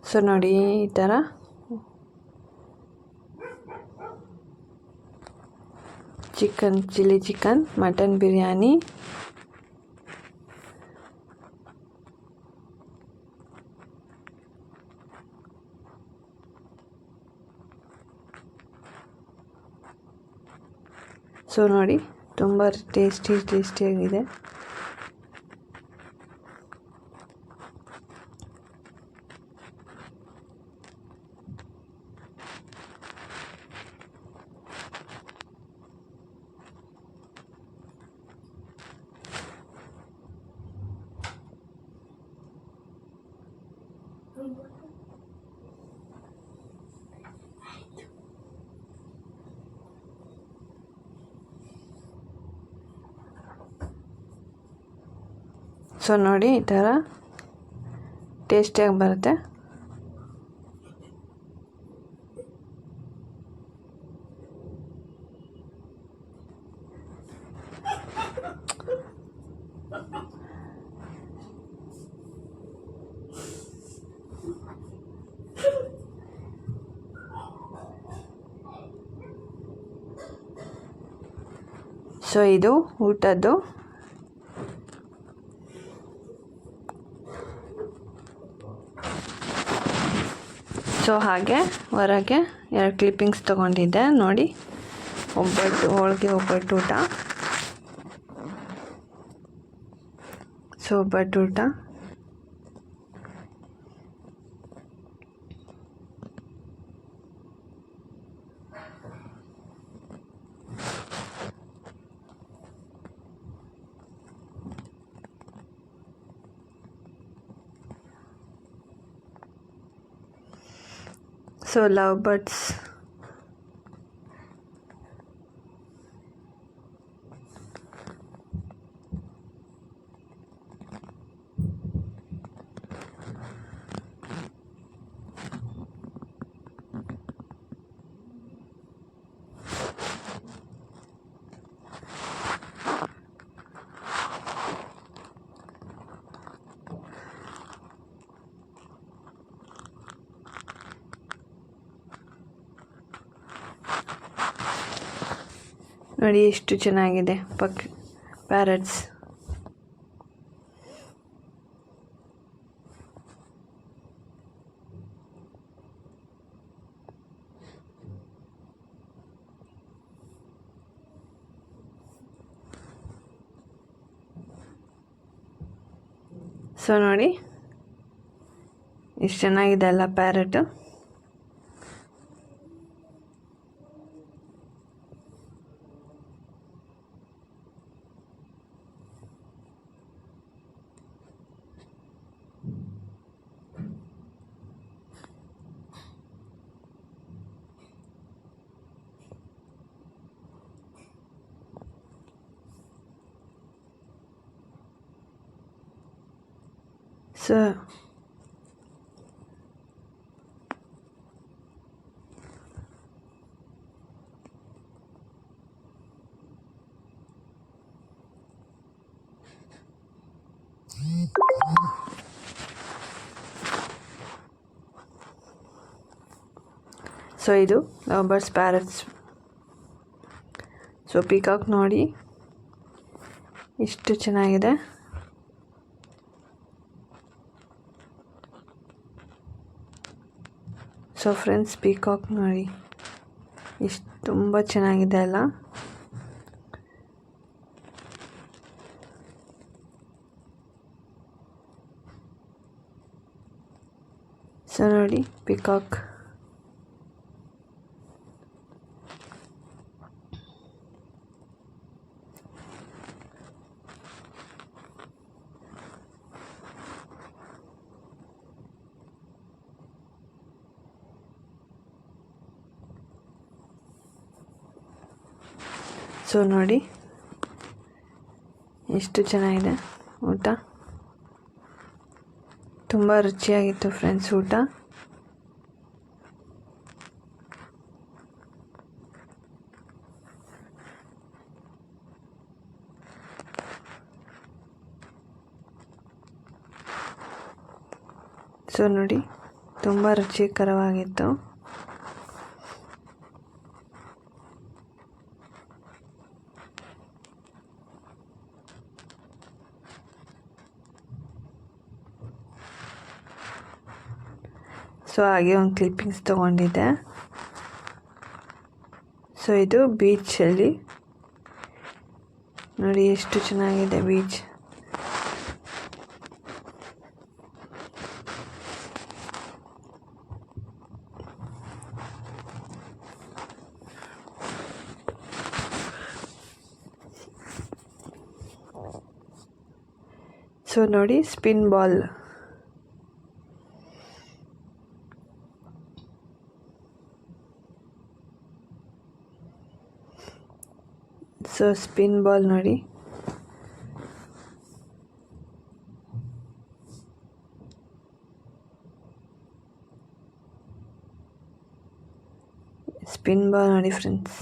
Speaker 1: ಸೊ ನೋಡಿ ಈ ಥರ chilli chicken, mutton biryani, so ನೋಡಿ ತುಂಬ ಟೇಸ್ಟಿಯಾಗಿದೆ. ಸೊ ನೋಡಿ ಈ ಥರ ಟೇಸ್ಟಿಯಾಗಿ ಬರುತ್ತೆ. ಸೊ ಇದು ಊಟದ್ದು. ಸೊ ಹಾಗೆ ಹೊರಗೆ 2 ಕ್ಲಿಪ್ಪಿಂಗ್ಸ್ ತೊಗೊಂಡಿದ್ದೆ ನೋಡಿ. ಹೋಳಿಗೆ ಒಬ್ಬಟ್ಟು ಊಟ. ಸೊ ಒಬ್ಬಟ್ಟು ಊಟ. So love birds. ನೋಡಿ ಎಷ್ಟು ಚೆನ್ನಾಗಿದೆ ಪ್ಯಾರಟ್ಸ್. ಸೊ ನೋಡಿ ಎಷ್ಟು ಚೆನ್ನಾಗಿದೆ ಅಲ್ಲ ಪ್ಯಾರಟ್. ಸೊ ಇದು ಲವ್ ಬರ್ಡ್ಸ್ ಪ್ಯಾರಟ್ಸ್. ಸೊ ಪೀಕಾಕ್ ನೋಡಿ ಎಷ್ಟು ಚೆನ್ನಾಗಿದೆ. ಸೊ ಫ್ರೆಂಡ್ಸ್ ಪೀಕಾಕ್ ನೋಡಿ ಎಷ್ಟು ತುಂಬ ಚೆನ್ನಾಗಿದೆ ಅಲ್ಲ. ಸೊ ನೋಡಿ ಪೀಕಾಕ್. ಸೊ ನೋಡಿ ಎಷ್ಟು ಚೆನ್ನಾಗಿದೆ ಊಟ. ತುಂಬ ರುಚಿಯಾಗಿತ್ತು ಫ್ರೆಂಡ್ಸ್ ಊಟ. ಸೊ ನೋಡಿ ತುಂಬ ರುಚಿಕರವಾಗಿತ್ತು. ಸೊ ಹಾಗೆ ಒಂದು ಕ್ಲಿಪ್ಪಿಂಗ್ಸ್ ತೊಗೊಂಡಿದ್ದೆ. ಸೊ ಇದು ಬೀಚಲ್ಲಿ ನೋಡಿ ಎಷ್ಟು ಚೆನ್ನಾಗಿದೆ ಬೀಚ್. ಸೊ ನೋಡಿ spin ball. So spin ball ನೋಡಿ, ಸ್ಪಿನ್ ಬಾಲ್ ನೋಡಿ ಫ್ರೆಂಡ್ಸ್.